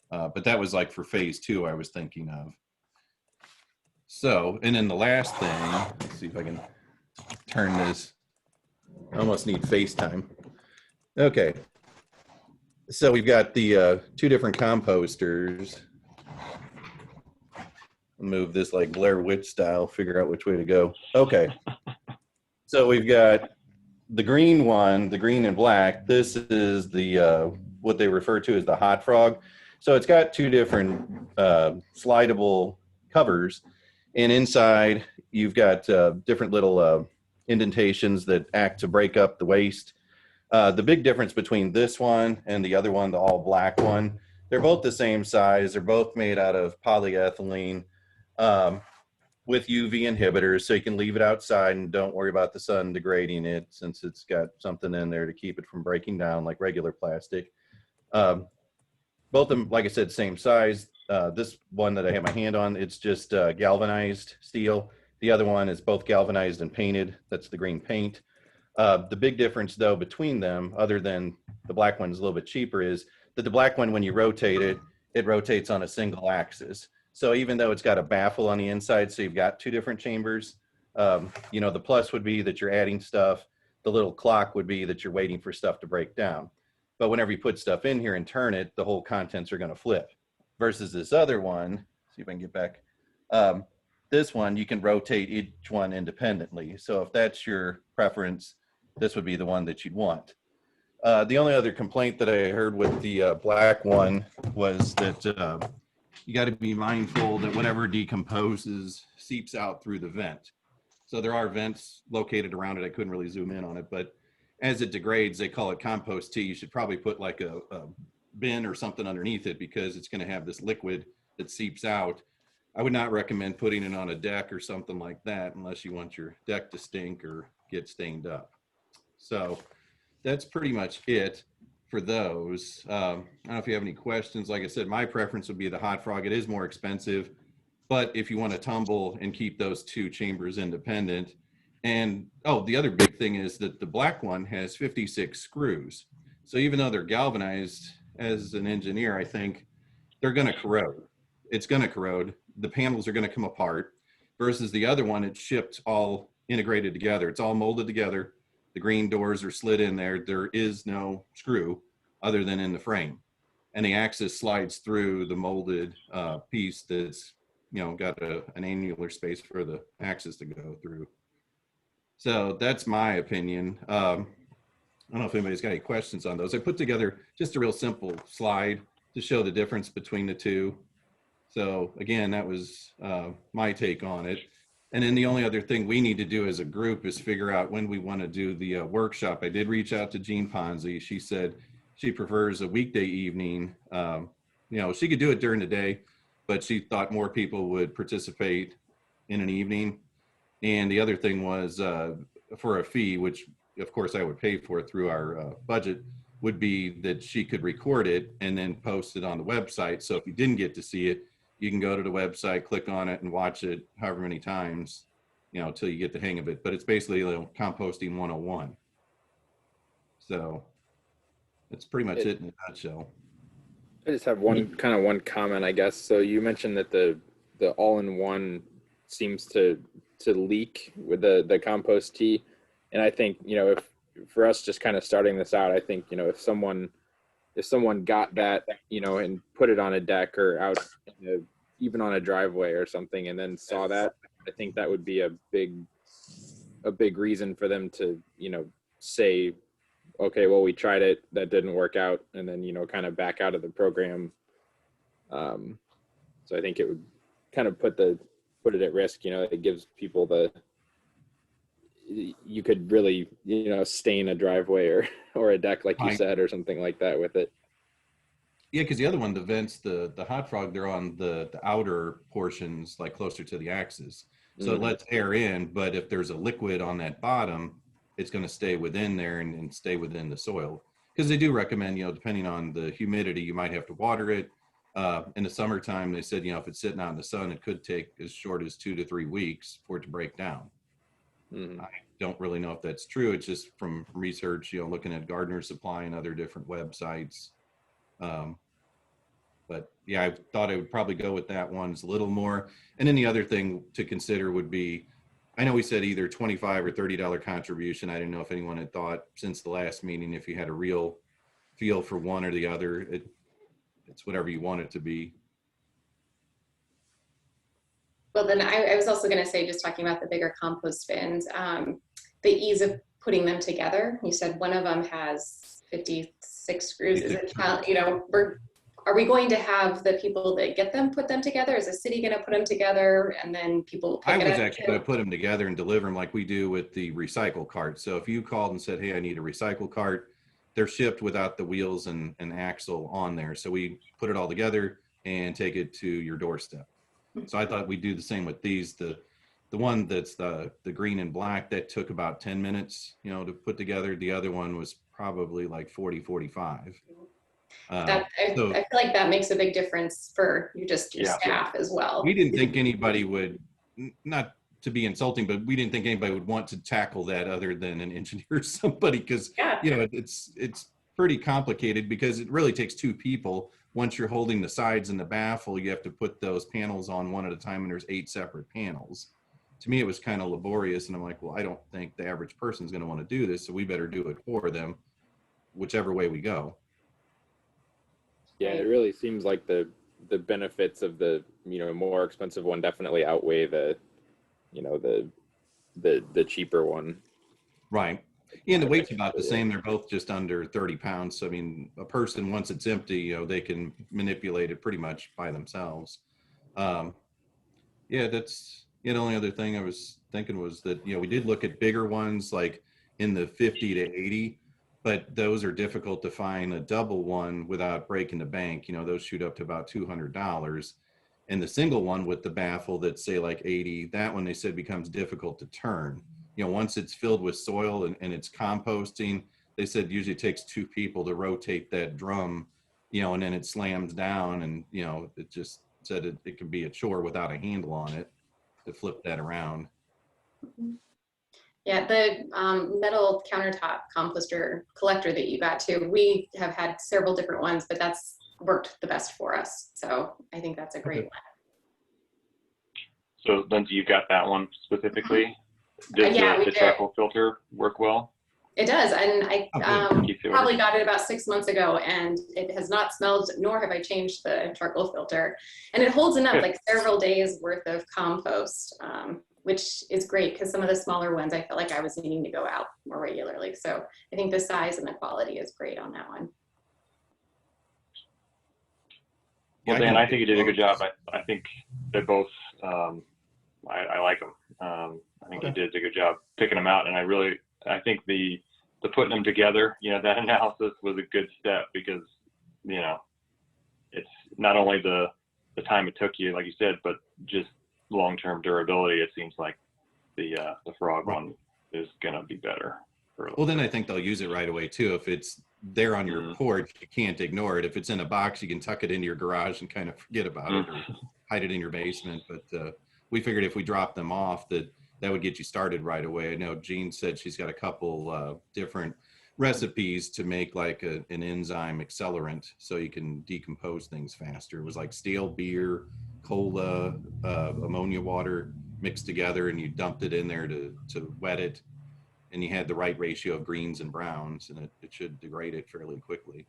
But that was like for phase 2 I was thinking of. So, and then the last thing, let's see if I can turn this. I almost need FaceTime. Okay. So we've got the 2 different composters. Move this like Blair Witch style, figure out which way to go. Okay. So we've got the green one, the green and black. This is the what they refer to as the hot frog. So it's got 2 different slidable covers, and inside you've got different little indentations that act to break up the waste. The big difference between this one and the other one, the all black one, they're both the same size. They're both made out of polyethylene with UV inhibitors, so you can leave it outside and don't worry about the sun degrading it, since it's got something in there to keep it from breaking down like regular plastic. Both of them, like I said, same size. This one that I have my hand on, it's just galvanized steel. The other one is both galvanized and painted. That's the green paint. The big difference, though, between them, other than the black one is a little bit cheaper, is that the black one, when you rotate it, it rotates on a single axis. So even though it's got a baffle on the inside, so you've got 2 different chambers, the plus would be that you're adding stuff. The little clock would be that you're waiting for stuff to break down. But whenever you put stuff in here and turn it, the whole contents are going to flip. Versus this other one, see if I can get back. This one, you can rotate each one independently. So if that's your preference, this would be the one that you'd want. The only other complaint that I heard with the black one was that you got to be mindful that whatever decomposes seeps out through the vent. So there are vents located around it. I couldn't really zoom in on it, but as it degrades, they call it compost tea. You should probably put like a bin or something underneath it, because it's going to have this liquid that seeps out. I would not recommend putting it on a deck or something like that unless you want your deck to stink or get stained up. So that's pretty much it for those. I don't know if you have any questions. Like I said, my preference would be the hot frog. It is more expensive, but if you want to tumble and keep those 2 chambers independent. And the other big thing is that the black one has 56 screws. So even though they're galvanized, as an engineer, I think they're going to corrode. It's going to corrode. The panels are going to come apart, versus the other one, it's shipped all integrated together. It's all molded together. The green doors are slid in there. There is no screw other than in the frame. And the axis slides through the molded piece that's, got an annular space for the axis to go through. So that's my opinion. I don't know if anybody's got any questions on those. I put together just a real simple slide to show the difference between the 2. So again, that was my take on it. And then the only other thing we need to do as a group is figure out when we want to do the workshop. I did reach out to Jean Ponzi. She said she prefers a weekday evening. She could do it during the day, but she thought more people would participate in an evening. And the other thing was for a fee, which of course I would pay for it through our budget, would be that she could record it and then post it on the website. So if you didn't get to see it, you can go to the website, click on it, and watch it however many times, till you get the hang of it. But it's basically composting 101. So that's pretty much it in a nutshell. I just have one comment, I guess. So you mentioned that the all-in-one seems to leak with the compost tea. And I think, if for us just kind of starting this out, I think, if someone got that, and put it on a deck or out, even on a driveway or something, and then saw that, I think that would be a big reason for them to, say, okay, well, we tried it, that didn't work out, and then, kind of back out of the program. So I think it would kind of put it at risk. It gives people you could really, stain a driveway or a deck, like you said, or something like that with it. Yeah, because the other one, the vents, the hot frog, they're on the outer portions, like closer to the axis. So it Mhm. lets air in, but if there's a liquid on that bottom, it's going to stay within there and stay within the soil. Because they do recommend, depending on the humidity, you might have to water it. In the summertime, they said, if it's sitting out in the sun, it could take as short as 2 to 3 weeks for it to break down. Mhm. I don't really know if that's true. It's just from research, looking at Gardener Supply and other different websites. Um, but yeah, I thought I would probably go with that one. It's a little more. And then the other thing to consider would be, I know we said either $25 or $30 contribution. I didn't know if anyone had thought since the last meeting, if you had a real feel for one or the other. It's whatever you want it to be. Well, then I was also going to say, just talking about the bigger compost bins, the ease of putting them together. You said one of them has 56 screws. Is it, are we going to have the people that get them put them together? Is the city going to put them together and then people pick I it was up? actually going to put them together and deliver them like we do with the recycle cart. So if you called and said, hey, I need a recycle cart, they're shipped without the wheels and axle on there. So we put it all together and take it to your doorstep. So I thought we'd do the same with these. The one that's the green and black, that took about 10 minutes, to put together. The other one was probably like 40, 45. I So feel like that makes a big difference for your Yeah. staff as well. we didn't think anybody would, not to be insulting, but we didn't think anybody would want to tackle that other than an engineer or somebody, because Yeah. it's pretty complicated because it really takes 2 people. Once you're holding the sides and the baffle, you have to put those panels on one at a time, and there's 8 separate panels. To me, it was kind of laborious, and I'm like, well, I don't think the average person is going to want to do this, so we better do it for them, whichever way we go. Yeah, it really seems like the benefits of the more expensive one definitely outweigh the the cheaper one. Right. And the weight's about the same. They're both just under 30 pounds. So, I mean, a person, once it's empty, they can manipulate it pretty much by themselves. Yeah, that's, the only other thing I was thinking was that, we did look at bigger ones like in the 50 to 80, but those are difficult to find a double one without breaking the bank. Those shoot up to about $200. And the single one with the baffle that's say like 80, that one they said becomes difficult to turn. Once it's filled with soil and it's composting, they said usually it takes 2 people to rotate that drum, and then it slams down, and, it just said it can be a chore without a handle on it to flip that around. Yeah, the metal countertop composter collector that you got too, we have had several different ones, but that's worked the best for us. So I think that's a great one. So Lindsay, you got that one specifically? Did Yeah, we the did. charcoal filter work well? It does, and I Keep the probably order. got it about 6 months ago, and it has not smelled, nor have I changed the charcoal filter. And it holds enough, Good. like several days worth of compost, which is great because some of the smaller ones, I felt like I was needing to go out more regularly. So I think the size and the quality is great on that one. Well, Yeah, Dan, I think you did a good job. I think they're both, I like them. I think you did a good job picking them out. And I think the putting them together, that analysis was a good step because, it's not only the time it took you, like you said, but just long-term durability. It seems like the frog one is going to be better. Well, then I think they'll use it right away too. If it's there on your porch, you can't ignore it. If it's in a box, you can tuck it into your garage and kind of forget about it, or hide it in your basement. But we figured if we dropped them off, that would get you started right away. I know Jean said she's got a couple different recipes to make like an enzyme accelerant so you can decompose things faster. It was like stale beer, cola, ammonia water mixed together, and you dumped it in there to wet it. And you had the right ratio of greens and browns, and it should degrade it fairly quickly.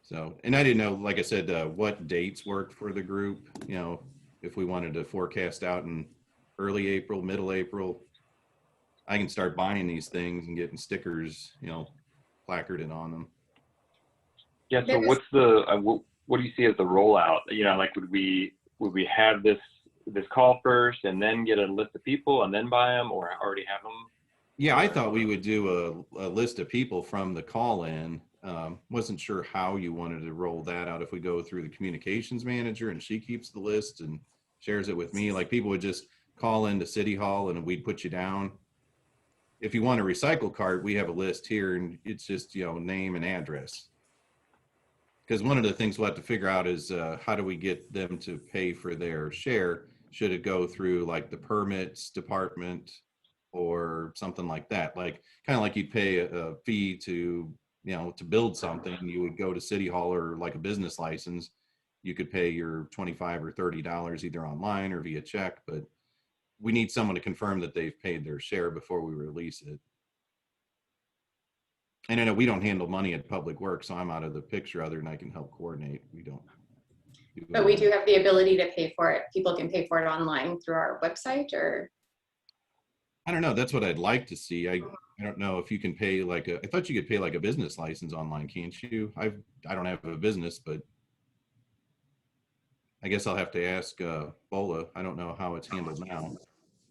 So, and I didn't know, like I said, what dates worked for the group, if we wanted to forecast out in early April, middle April. I can start buying these things and getting stickers, placarded on them. Yeah. So what's the, what do you see as the rollout? Like would we have this call first and then get a list of people and then buy them, or already have them? Yeah, I thought we would do a list of people from the call in, Wasn't sure how you wanted to roll that out. If we go through the communications manager and she keeps the list and shares it with me, like people would just call into City Hall and we'd put you down. If you want a recycle cart, we have a list here and it's just, name and address. Because one of the things we'll have to figure out is how do we get them to pay for their share? Should it go through like the permits department or something like that? Like kind of like you'd pay a fee to build something, you would go to City Hall or like a business license. You could pay your $25 or $30 either online or via check, but we need someone to confirm that they've paid their share before we release it. And I know we don't handle money at Public Works, so I'm out of the picture other than I can help coordinate. We don't. But we do have the ability to pay for it. People can pay for it online through our website, or? I don't know. That's what I'd like to see. I don't know if you can pay like I thought you could pay like a business license online, can't you? I don't have a business, but I guess I'll have to ask Bola. I don't know how it's handled now.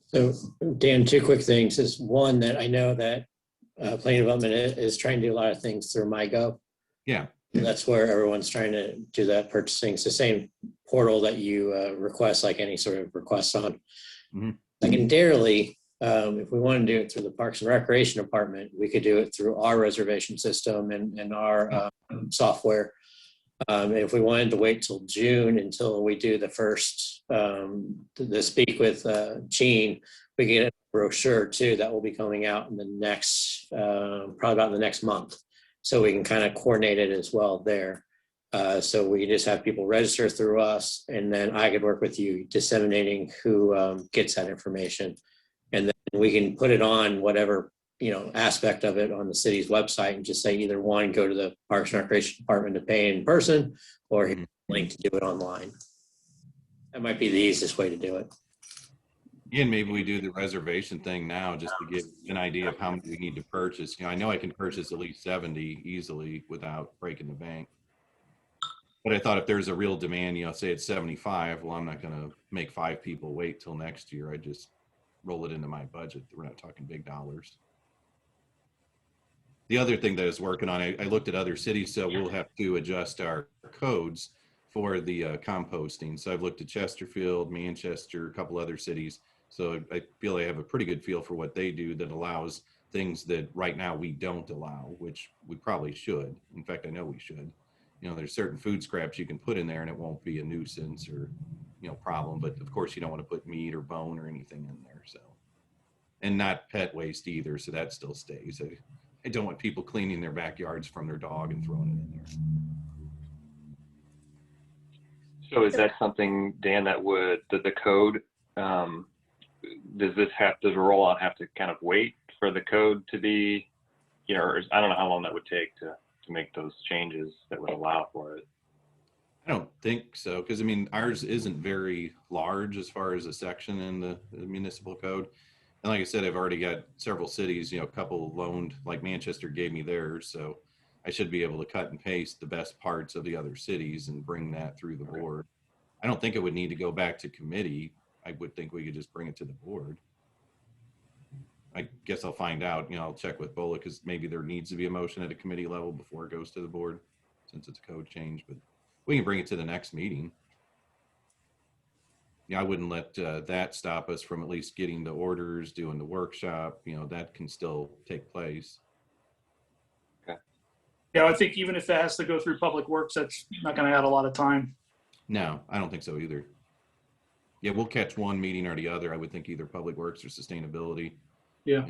So Dan, two quick things is one that I know that planning development is trying to do a lot of things through MyGo. Yeah. That's where everyone's trying to do that purchasing. It's the same portal that you request like any sort of request on. Mm-hmm. Secondarily, if we want to do it through the Parks and Recreation Department, we could do it through our reservation system and our software. If we wanted to wait till June until we do the first, the speak with Gene, we get a brochure too that will be coming out in the next, probably about the next month. So we can kind of coordinate it as well there. So we just have people register through us, and then I could work with you disseminating who gets that information. And then we can put it on whatever aspect of it on the city's website and just say either one, go to the Parks and Recreation Department to pay in person, or link to do it online. That might be the easiest way to do it. And maybe we do the reservation thing now just to get an idea of how many we need to purchase. I know I can purchase at least 70 easily without breaking the bank. But I thought if there's a real demand, say it's 75, well, I'm not going to make 5 people wait till next year. I just roll it into my budget. We're not talking big dollars. The other thing that I was working on, I looked at other cities, so we'll have to adjust our codes for the composting. So I've looked at Chesterfield, Manchester, a couple other cities. So I feel I have a pretty good feel for what they do that allows things that right now we don't allow, which we probably should. In fact, I know we should. There's certain food scraps you can put in there and it won't be a nuisance or, problem. But of course you don't want to put meat or bone or anything in there. So, and not pet waste either. So that still stays. I don't want people cleaning their backyards from their dog and throwing it in there. So is that something, Dan, that would, the code, does the rollout have to kind of wait for the code to be, or I don't know how long that would take to make those changes that would allow for it? I don't think so, because ours isn't very large as far as a section in the municipal code. And like I said, I've already got several cities, a couple loaned, like Manchester gave me theirs. So I should be able to cut and paste the best parts of the other cities and bring that through the board. I don't think it would need to go back to committee. I would think we could just bring it to the board. I guess I'll find out, I'll check with Bola because maybe there needs to be a motion at a committee level before it goes to the board since it's a code change, but we can bring it to the next meeting. I wouldn't let that stop us from at least getting the orders, doing the workshop, that can still take place. Okay. Yeah, I think even if that has to go through Public Works, that's not going to add a lot of time. No, I don't think so either. Yeah, we'll catch one meeting or the other. I would think either Public Works or Sustainability. Yeah.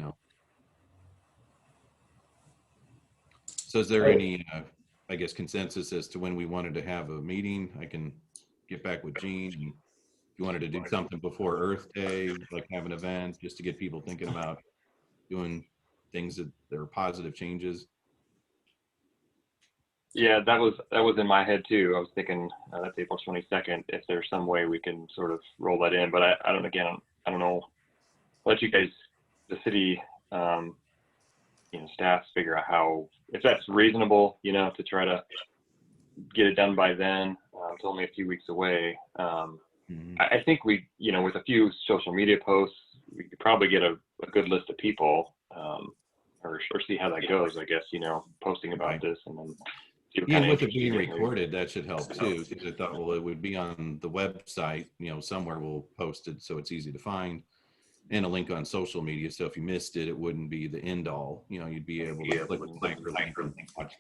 So is there any, I guess, consensus as to when we wanted to have a meeting? I can get back with Gene. And if you wanted to do something before Earth Day, like have an event just to get people thinking about doing things that are positive changes. Yeah, that was in my head too. I was thinking that's April 22nd. If there's some way we can sort of roll that in, but I don't know. I'll let you guys, the city, staff figure out how, if that's reasonable, to try to get it done by then. It's only a few weeks away. I think we, with a few social media posts, we could probably get a good list of people. or see how that goes, I guess, posting about Right. this and then see what Yeah, kind and of with it interest you being get. recorded, that should help too, because I thought, well, it would be on the website, somewhere we'll post it so it's easy to find, and a link on social media. So if you missed it, it wouldn't be the end all. You'd be able to click the hyperlink and watch.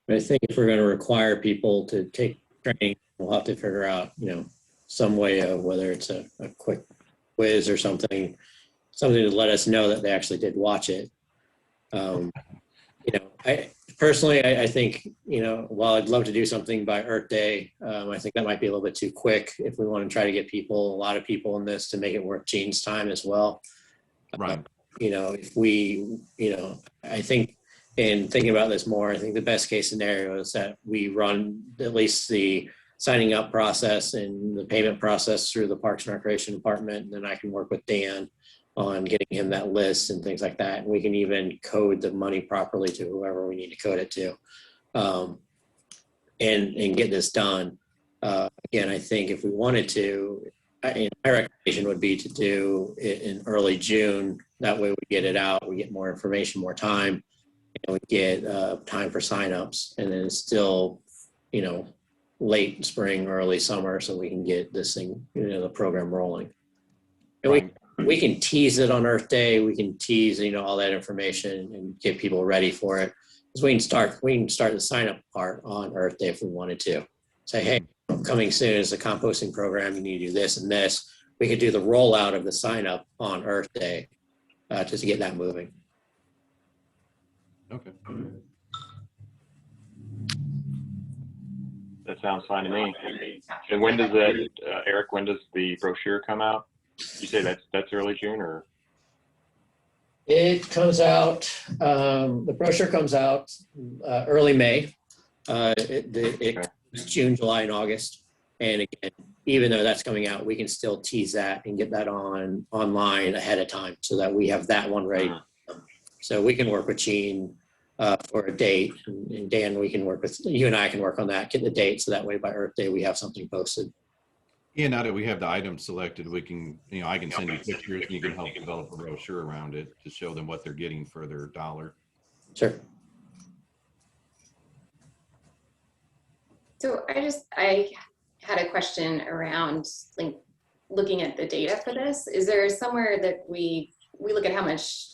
I think if we're going to require people to take training, we'll have to figure out, some way of whether it's a quick quiz or something to let us know that they actually did watch it. I personally, I think, while I'd love to do something by Earth Day, I think that might be a little bit too quick if we want to try to get a lot of people in this to make it worth Gene's time as well. Right. If we, I think in thinking about this more, I think the best case scenario is that we run at least the signing up process and the payment process through the Parks and Recreation Department. And then I can work with Dan on getting him that list and things like that. And we can even code the money properly to whoever we need to code it to, and get this done. Again, I think if we wanted to, my recommendation would be to do it in early June. That way we get it out, we get more information, more time, and we get time for signups. And then it's still, late spring, early summer, so we can get this thing, the program rolling. And we can tease it on Earth Day. We can tease, all that information and get people ready for it. Because we can start the sign up part on Earth Day if we wanted to. Say, hey, coming soon is a composting program. You need to do this and this. We could do the rollout of the sign up on Earth Day just to get that moving. Okay. That sounds fine to me. And when does that, Eric, when does the brochure come out? You say that's early June, or? It comes out, the brochure comes out early May. It's June, July, and August. And again, even though that's coming out, we can still tease that and get that online ahead of time so that we have that one ready. So we can work with Gene for a date, and Dan, we can work with, you and I can work on that, get the date, so that way by Earth Day we have something posted. Yeah, now that we have the items selected, we can, I can send you pictures and you can help develop a brochure around it to show them what they're getting for their dollar. Sure. So I had a question around like looking at the data for this. Is there somewhere that we look at how much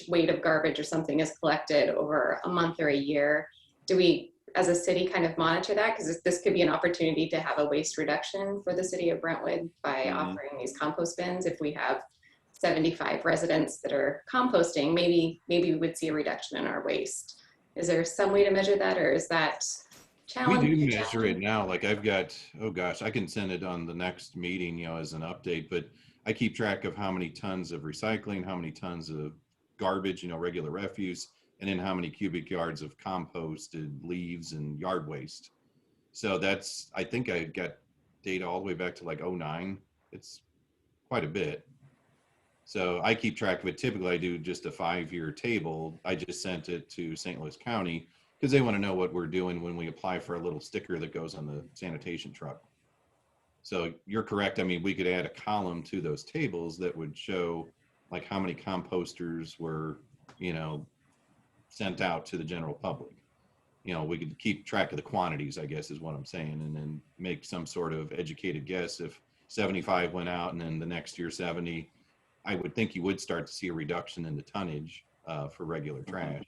weight of garbage or something is collected over a month or a year? Do we, as a city, kind of monitor that? Because this could be an opportunity to have a waste reduction for the city of Brentwood by offering these compost bins. If we have 75 residents that are composting, maybe we would see a reduction in our waste. Is there some way to measure that, or is that challenging? We do measure it now. Like I've got, oh gosh, I can send it on the next meeting, as an update, but I keep track of how many tons of recycling, how many tons of garbage, regular refuse, and then how many cubic yards of composted leaves and yard waste. So that's, I think I got data all the way back to like 2009. It's quite a bit. So I keep track of it. Typically I do just a 5-year table. I just sent it to St. Louis County because they want to know what we're doing when we apply for a little sticker that goes on the sanitation truck. So you're correct. I mean, we could add a column to those tables that would show like how many composters were, sent out to the general public. We could keep track of the quantities, I guess is what I'm saying, and then make some sort of educated guess. If 75 went out and then the next year 70, I would think you would start to see a reduction in the tonnage for regular trash.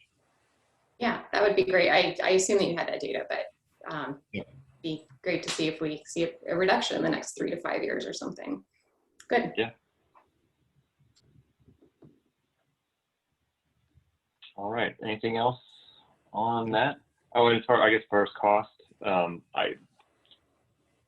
Yeah, that would be great. I assume that you had that data, but be great to see if we see a reduction in the next 3 to 5 years or something. Good. Yeah. All right. Anything else on that? Oh, and as far as cost, I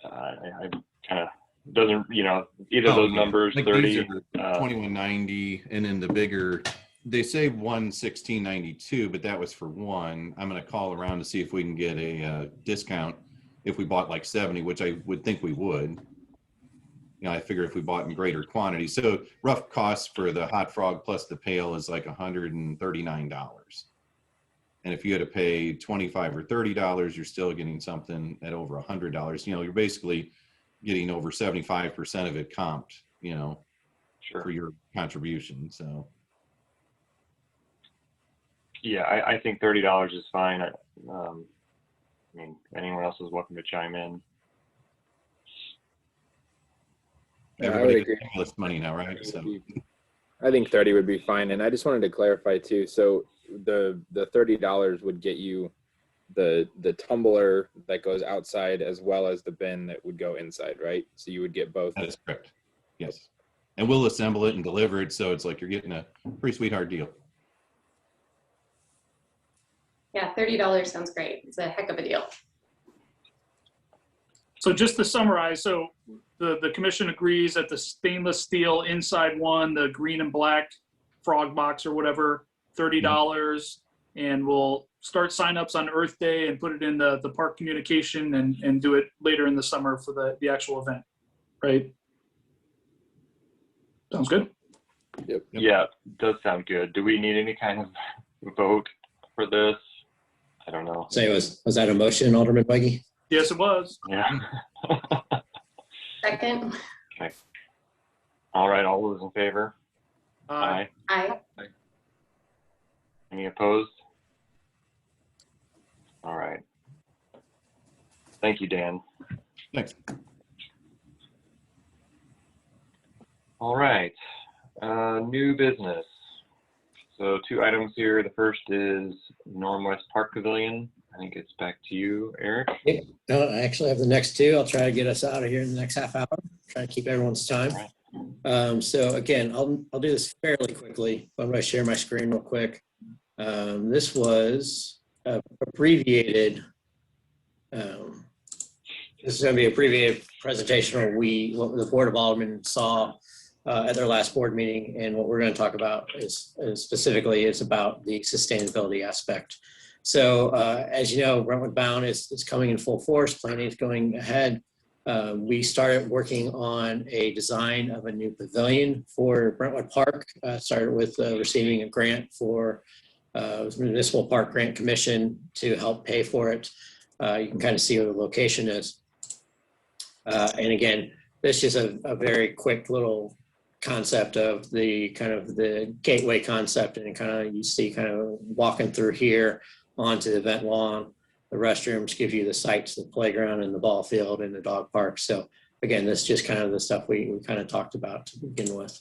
kind of doesn't, either of those numbers, like 30, these are 2190, and then the bigger, they say 11692, but that was for one. I'm going to call around to see if we can get a discount if we bought like 70, which I would think we would. I figure if we bought in greater quantity. So rough cost for the hot frog plus the pail is like $139. And if you had to pay $25 or $30, you're still getting something at over $100. You're basically getting over 75% of it comped, Sure. for your contribution. So Yeah, I think $30 is fine. I mean, anyone else is welcome to chime in. Yeah, I would Everybody agree. gets stimulus money now, right? So I think 30 would be fine. And I just wanted to clarify too. So the $30 would get you the tumbler that goes outside as well as the bin that would go inside, right? So you would get both. that is correct. Yes. And we'll assemble it and deliver it. So it's like you're getting a pretty sweetheart deal. Yeah, $30 sounds great. It's a heck of a deal. So just to summarize, so the commission agrees that the stainless steel inside one, the green and black frog box or whatever, $30, and we'll start signups on Earth Day and put it in the park communication and do it later in the summer for the actual event, right? Sounds good. Yep. Yeah, does sound good. Do we need any kind of vote for this? I don't know. Say, was that a motion, Alderman Buggy? Yes, it was. Yeah. Second, All right, all those in favor? Aye. aye. Any opposed? All right. Thank you, Dan. Thanks. All right, new business. So 2 items here. The first is Northwest Park Pavilion. I think it's back to you, Eric. No, I actually have the next 2. I'll try to get us out of here in the next half hour. Try to keep everyone's time. So again, I'll do this fairly quickly. I'm going to share my screen real quick. This was abbreviated. This is going to be an abbreviated presentation where what the Board of Aldermen saw at their last board meeting, and what we're going to talk about is specifically is about the sustainability aspect. So as you know, Brentwood Bound is coming in full force. Planning is going ahead. We started working on a design of a new pavilion for Brentwood Park. Started with receiving a grant for Municipal Park Grant Commission to help pay for it. You can kind of see where the location is. And again, this is a very quick little concept of the kind of the gateway concept, and kind of you see kind of walking through here onto the event lawn. The restrooms give you the sites, the playground and the ball field and the dog park. So again, this is just kind of the stuff we kind of talked about to begin with.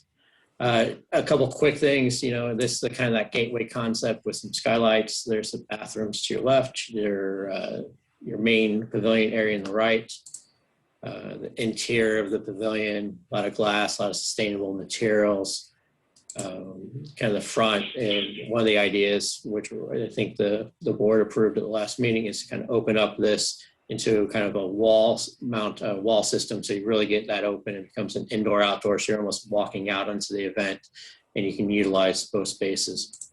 A couple quick things, this is the kind of that gateway concept with some skylights. There's the bathrooms to your left, your main pavilion area on the right. The interior of the pavilion, a lot of glass, a lot of sustainable materials. Kind of the front, and one of the ideas, which I think the board approved at the last meeting, is to kind of open up this into kind of a wall system, so you really get that open. It becomes an indoor-outdoor, so you're almost walking out into the event, and you can utilize both spaces.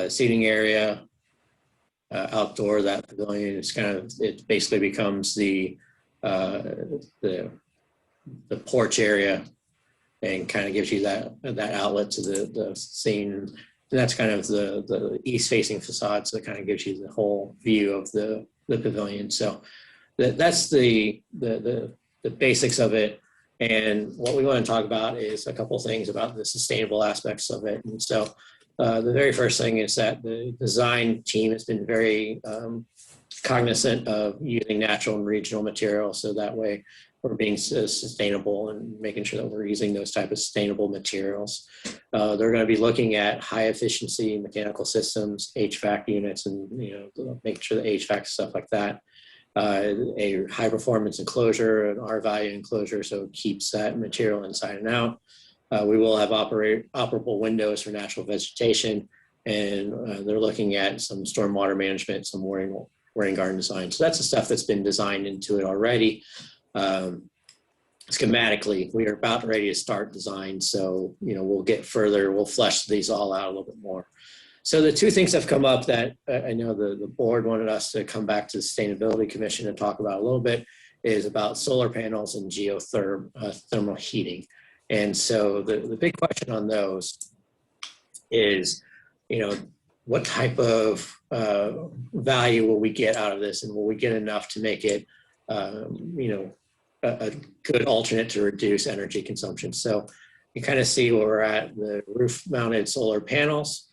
Seating area, outdoor, that pavilion is it basically becomes the porch area, and kind of gives you that outlet to the scene. And that's kind of the east facing facade. So it kind of gives you the whole view of the pavilion. So that's the basics of it. And what we want to talk about is a couple things about the sustainable aspects of it. And so the very first thing is that the design team has been very cognizant of using natural and regional materials. So that way we're being sustainable and making sure that we're using those type of sustainable materials. They're going to be looking at high efficiency mechanical systems, HVAC units, and making sure the HVAC stuff like that. A high performance enclosure, an R-value enclosure, so it keeps that material inside and out. We will have operable windows for natural vegetation, and they're looking at some stormwater management, some rain garden design. So that's the stuff that's been designed into it already. Schematically, we are about ready to start design. So, we'll get further, we'll flesh these all out a little bit more. So the 2 things have come up that I know the board wanted us to come back to the Sustainability Commission and talk about a little bit is about solar panels and thermal heating. And so the big question on those is, what type of value will we get out of this, and will we get enough to make it, a good alternate to reduce energy consumption? So you kind of see where we're at. The roof-mounted solar panels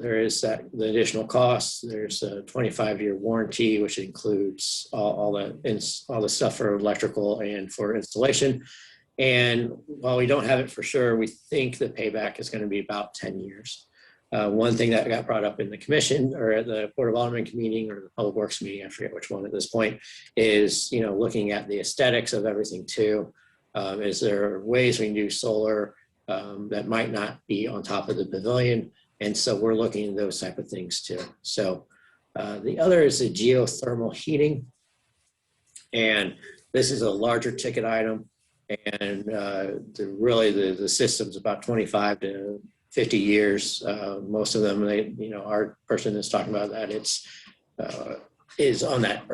there is the additional costs. There's a 25-year warranty, which includes all the stuff for electrical and for installation. And while we don't have it for sure, we think the payback is going to be about 10 years. One thing that got brought up in the commission or at the Board of Alderman meeting or the Public Works meeting, I forget which one at this point, is, looking at the aesthetics of everything too. Is there ways we can do solar that might not be on top of the pavilion? And so we're looking at those type of things too. So the other is the geothermal heating. And this is a larger ticket item. And the system's about 25 to 50 years. Most of them, our person is talking about that. It's is on that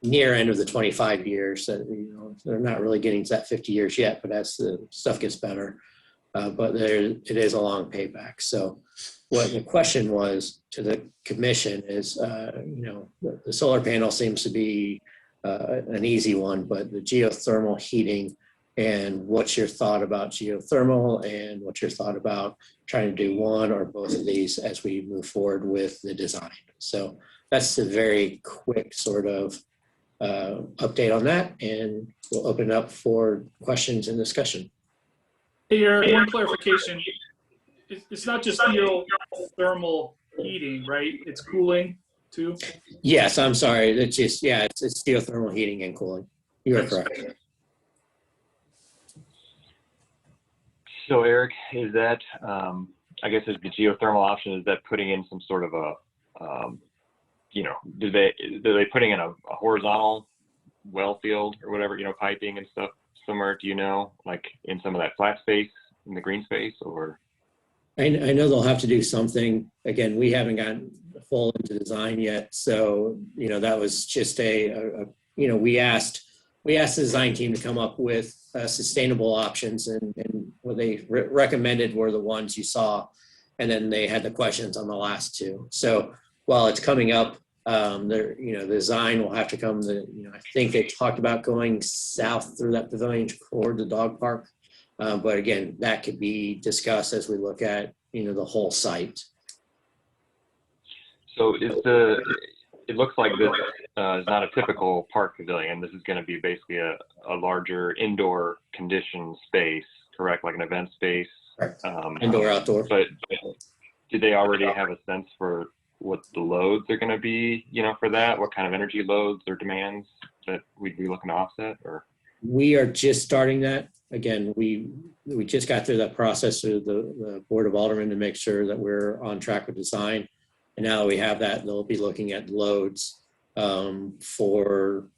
near end of the 25 years. That they're not really getting to that 50 years yet, but as the stuff gets better, but it is a long payback. So what the question was to the commission is, the solar panel seems to be an easy one, but the geothermal heating. And what's your thought about geothermal, and what's your thought about trying to do one or both of these as we move forward with the design? So that's a very quick sort of update on that, and we'll open it up for questions and discussion. Hey, Eric, one clarification. It's not just geothermal heating, right? It's cooling too? Yes, I'm sorry. It's just, it's geothermal heating and cooling. You are correct. So Eric, is that, I guess is the geothermal option, is that putting in some sort of a, do they putting in a horizontal well field or whatever, piping and stuff somewhere, like in some of that flat space in the green space, or? I know they'll have to do something. Again, we haven't gotten full into design yet. So, that was just we asked the design team to come up with sustainable options, and what they recommended were the ones you saw. And then they had the questions on the last two. So while it's coming up, the design will have to come, I think they talked about going south through that pavilion toward the dog park. But again, that could be discussed as we look at, the whole site. So it looks like this is not a typical park pavilion. This is going to be basically a larger indoor conditioned space, correct? Like an event space. Right. Indoor, outdoor. But did they already have a sense for what the loads are going to be, for that? What kind of energy loads or demands that we'd be looking to offset? Or we are just starting that. Again, we just got through that process through the Board of Aldermen to make sure that we're on track with design. And now that we have that, they'll be looking at loads to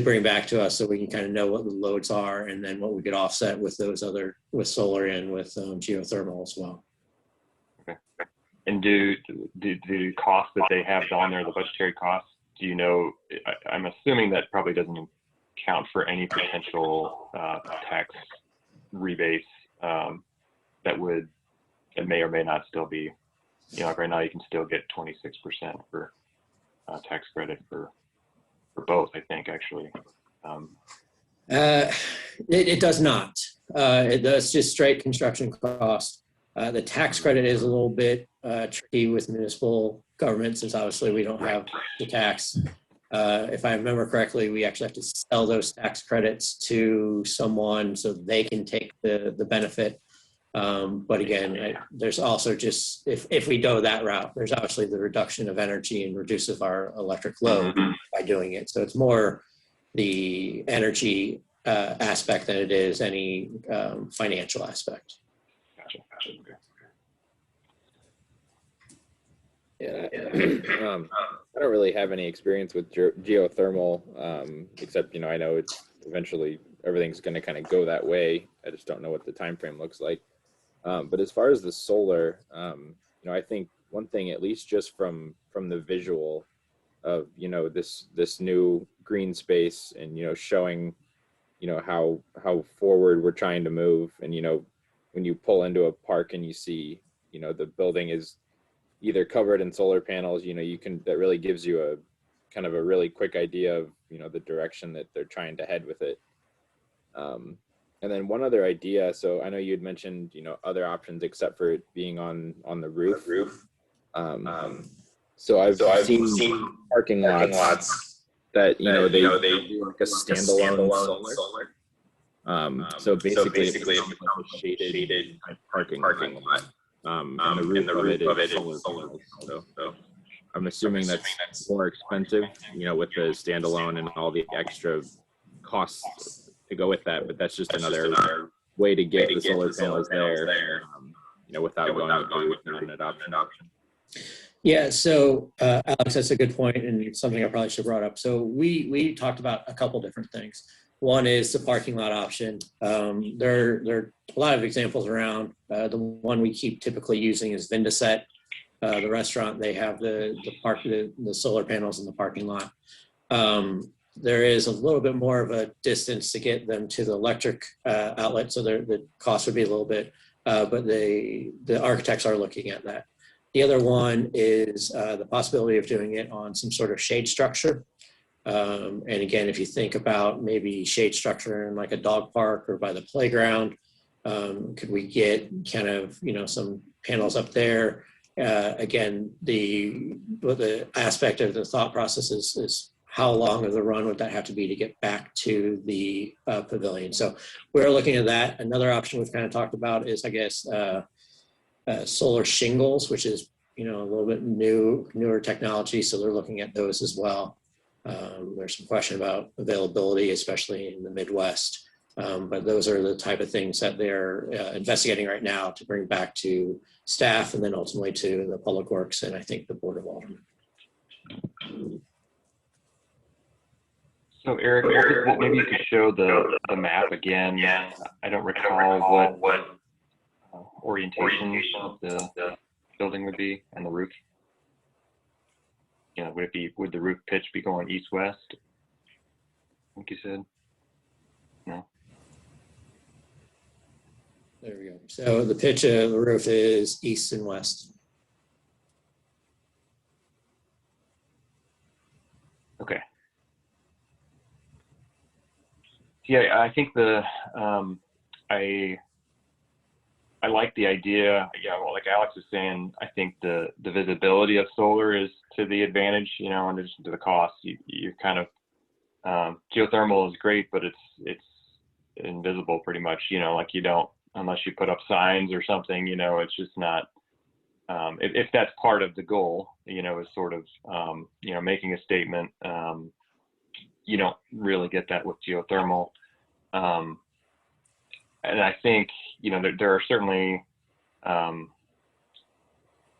bring back to us, so we can kind of know what the loads are, and then what we could offset with with solar and with geothermal as well. Okay. And do the costs that they have down there, the budgetary costs, I'm assuming that probably doesn't count for any potential tax rebates that may or may not still be, like right now you can still get 26% for tax credit for both, I think, actually. It does not. It does just straight construction cost. The tax credit is a little bit tricky with municipal government, since obviously we don't have the tax. If I remember correctly, we actually have to sell those tax credits to someone so they can take the benefit. But again, there's also just, if we go that route, there's obviously the reduction of energy and reduces our electric load by doing it. So it's more the energy aspect than it is any financial aspect. Gotcha. Okay. Yeah, I don't really have any experience with geothermal, except, I know it's eventually everything's going to kind of go that way. I just don't know what the time frame looks like. But as far as the solar, I think one thing, at least just from the visual of, this new green space and, showing, how forward we're trying to move. And, when you pull into a park and you see, the building is either covered in solar panels, that really gives you a kind of a really quick idea of, the direction that they're trying to head with it. And then one other idea. So I know you had mentioned, other options except for it being on the roof. So I've seen parking lots that they do like a standalone solar. So basically, it becomes like a shaded parking lot. And the roof of it is solar panels. So I'm assuming that's more expensive, with the standalone and all the extra costs to go with that. But that's just another way to get the solar panels there, without going with the roof mounted option. Yeah, so Alex, that's a good point, and something I probably should have brought up. So we talked about a couple different things. One is the parking lot option. There are a lot of examples around. The one we keep typically using is Vindaset. The restaurant, they have the solar panels in the parking lot. There is a little bit more of a distance to get them to the electric outlet, so the cost would be a little bit, but the architects are looking at that. The other one is the possibility of doing it on some sort of shade structure. And again, if you think about maybe shade structure in like a dog park or by the playground, could we get kind of, some panels up there? Again, the aspect of the thought process is how long of the run would that have to be to get back to the pavilion? So we're looking at that. Another option we've kind of talked about is, I guess, solar shingles, which is a little bit newer technology. So they're looking at those as well. There's some question about availability, especially in the Midwest. But those are the type of things that they're investigating right now to bring back to staff and then ultimately to the Public Works and I think the Board of Aldermen. So Eric, maybe you could show the map again. I don't recall what orientation of the building would be and the roof. Would the roof pitch be going east-west? I think you said. No. There we go. So the pitch of the roof is east and west. Okay. Yeah, I think I like the idea. Yeah, well, like Alex was saying, I think the visibility of solar is to the advantage. In addition to the cost, you kind of geothermal is great, but it's invisible pretty much. Like you don't, unless you put up signs or something. It's just not. If that's part of the goal, is sort of making a statement. You don't really get that with geothermal. And I think, there are certainly, there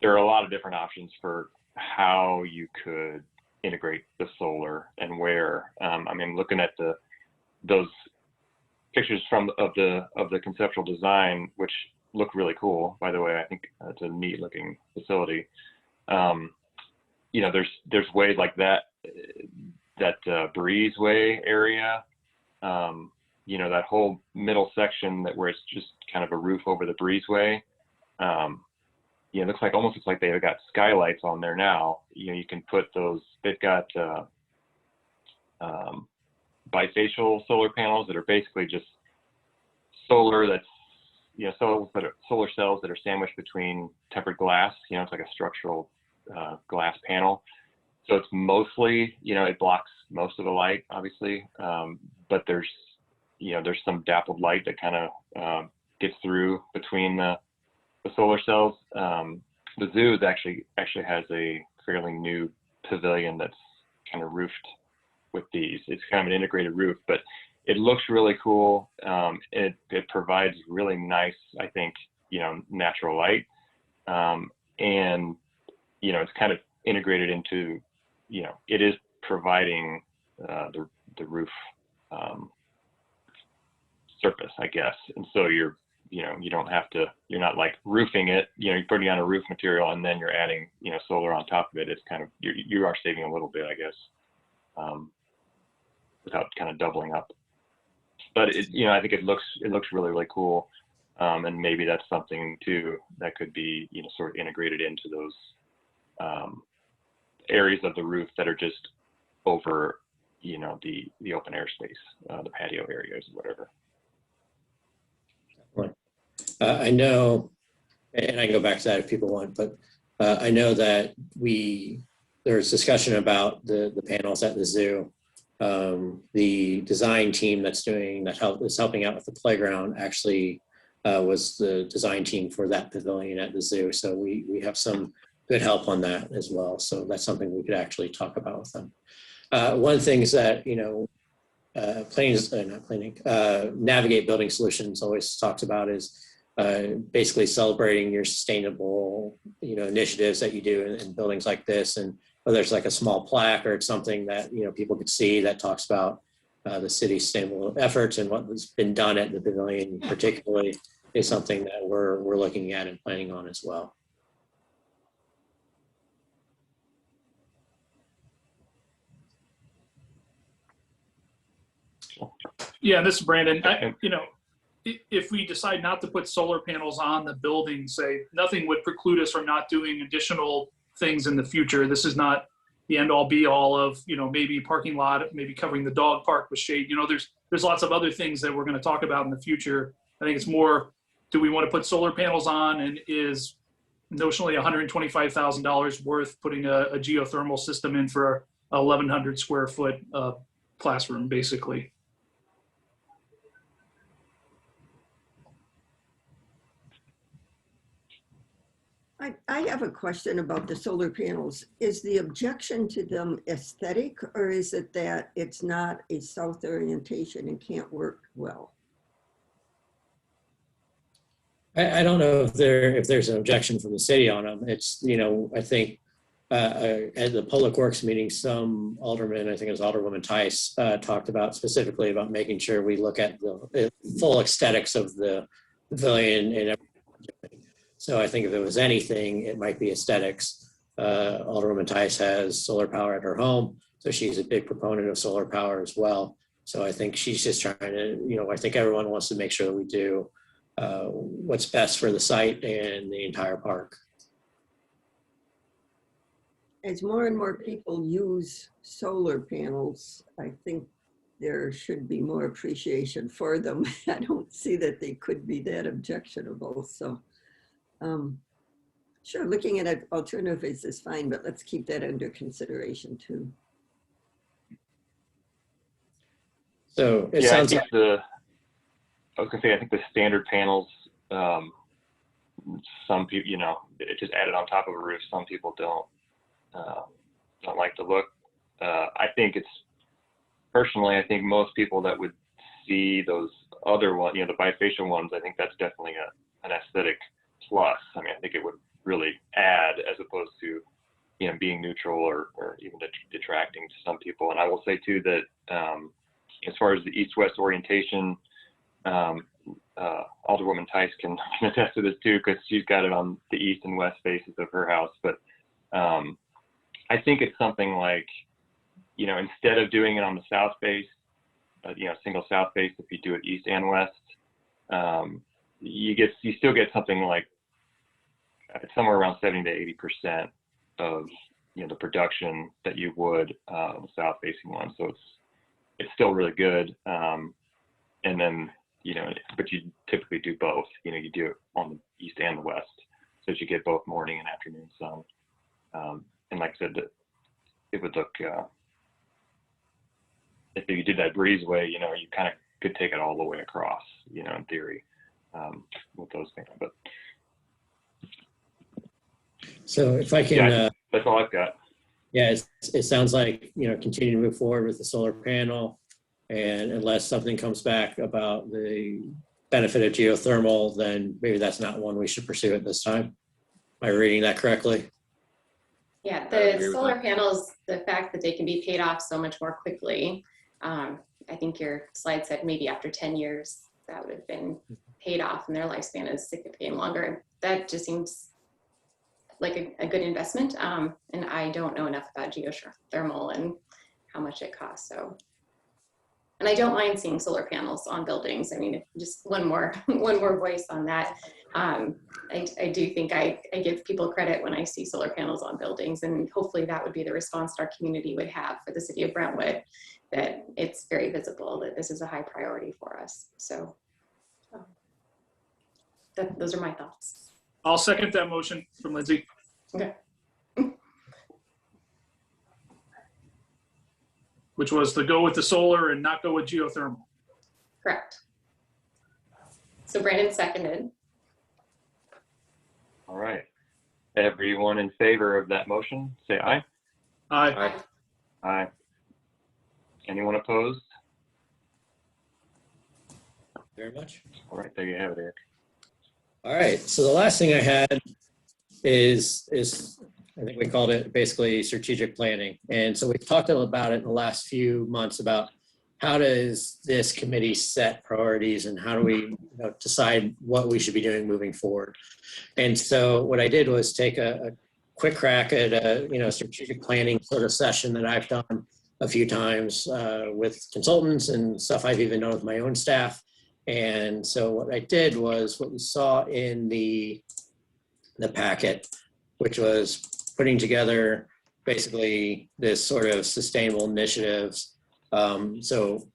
are a lot of different options for how you could integrate the solar and where. Looking at those pictures of the conceptual design, which look really cool, by the way. I think it's a neat looking facility. There's ways like that breezeway area. That whole middle section where it's just kind of a roof over the breezeway. Almost looks like they've got skylights on there now. You can put those. They've got bifacial solar panels that are basically just solar. That's solar cells that are sandwiched between tempered glass. It's like a structural glass panel. So it's mostly, it blocks most of the light, obviously, but there's some dappled light that kind of gets through between the solar cells. The zoo actually has a fairly new pavilion that's kind of roofed with these. It's kind of an integrated roof, but it looks really cool. It provides really nice, I think, natural light, and it's kind of integrated into, it is providing the roof surface, I guess. And so you don't have to, you're not like roofing it, you're putting on a roof material and then you're adding, solar on top of it. It's kind of, you are saving a little bit, I guess, without kind of doubling up. But I think it looks really, really cool. And maybe that's something too that could be, sort of integrated into those areas of the roof that are just over, the open air space, the patio areas, whatever. I know, and I can go back to that if people want, but I know that there's discussion about the panels at the zoo. The design team is helping out with the playground actually was the design team for that pavilion at the zoo. So we have some good help on that as well. So that's something we could actually talk about with them. One thing is that, Navigate Building Solutions always talks about is basically celebrating your sustainable, initiatives that you do in buildings like this. And whether it's like a small plaque or it's something that, people could see that talks about the city's sustainable efforts and what has been done at the pavilion particularly is something that we're looking at and planning on as well. Yeah, this is Brandon. If we decide not to put solar panels on the building, say, nothing would preclude us from not doing additional things in the future. This is not the end all be all of, maybe parking lot, maybe covering the dog park with shade. There's lots of other things that we're going to talk about in the future. I think it's more, do we want to put solar panels on, and is notionally $125,000 worth putting a geothermal system in for a 1,100 square foot classroom, basically. I have a question about the solar panels. Is the objection to them aesthetic, or is it that it's not a south orientation and can't work well? I don't know if there's an objection from the city on them. It's, I think at the Public Works meeting, some alderman, I think it was Alderwoman Tice, talked about specifically about making sure we look at the full aesthetics of the pavilion and everything. So I think if it was anything, it might be aesthetics. Alderwoman Tice has solar power at her home, so she's a big proponent of solar power as well. So I think she's just trying to, I think everyone wants to make sure that we do what's best for the site and the entire park. As more and more people use solar panels, I think there should be more appreciation for them. I don't see that they could be that objectionable. So sure, looking at alternatives is fine, but let's keep that under consideration too. So it Yeah, sounds like I was gonna say, I think the standard panels, some people, it just added on top of a roof. Some people don't like the look. I think personally, I think most people that would see those other ones, the bifacial ones, I think that's definitely an aesthetic plus. I mean, I think it would really add as opposed to, being neutral or even detracting to some people. And I will say too that as far as the east-west orientation, Alderwoman Tice can attest to this too, because she's got it on the east and west faces of her house. But I think it's something like, instead of doing it on the south face, single south face, if you do it east and west, you still get something like somewhere around 70 to 80% of the production that you would the south facing one. So it's still really good. And then but you typically do both. You do it on the east and the west, so that you get both morning and afternoon sun. And like I said, it would look if you did that breezeway, you kind of could take it all the way across, in theory, with those things. But so. If I can, that's all I've got. Yeah, it sounds like continue to move forward with the solar panel, and unless something comes back about the benefit of geothermal, then maybe that's not one we should pursue at this time. Am I reading that correctly? Yeah, the solar panels, the fact that they can be paid off so much more quickly. I think your slide said maybe after 10 years that would have been paid off and their lifespan is significantly longer. That just seems like a good investment. And I don't know enough about geothermal and how much it costs. So, and I don't mind seeing solar panels on buildings. I mean, just one more voice on that. I do think I give people credit when I see solar panels on buildings, and hopefully that would be the response our community would have for the city of Brentwood, that it's very visible that this is a high priority for us. So those are my thoughts. I'll second that motion from Lindsay. Okay. Which was to go with the solar and not go with geothermal. Correct. So Brandon seconded. All right. Everyone in favor of that motion, say aye. Aye. Aye. Anyone opposed? Very much. All right, there you have it, Eric. All right, so the last thing I had is I think we called it basically strategic planning. And so we've talked about it in the last few months about how does this committee set priorities and how do we decide what we should be doing moving forward. And so what I did was take a quick crack at a strategic planning sort of session that I've done a few times with consultants and stuff I've even done with my own staff. And so what I did was what we saw in the packet, which was putting together basically this sort of sustainable initiatives. So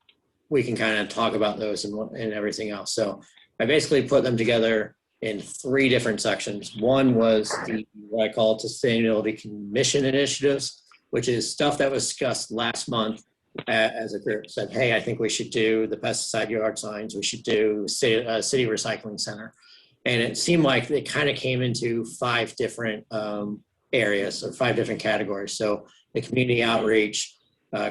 we can kind of talk about those and everything else. So I basically put them together in 3 different sections. One was what I call sustainability mission initiatives, which is stuff that was discussed last month as a group. Said, hey, I think we should do the pesticide yard signs. We should do city recycling center. And it seemed like they kind of came into 5 different areas or 5 different categories. So the community outreach,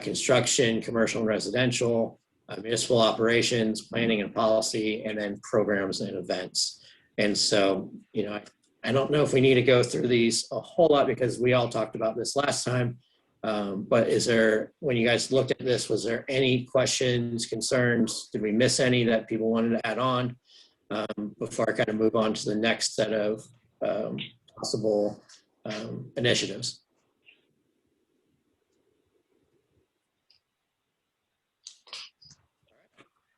construction, commercial and residential, municipal operations, planning and policy, and then programs and events. And so, I don't know if we need to go through these a whole lot because we all talked about this last time. But when you guys looked at this, was there any questions, concerns? Did we miss any that people wanted to add on before I kind of move on to the next set of possible initiatives?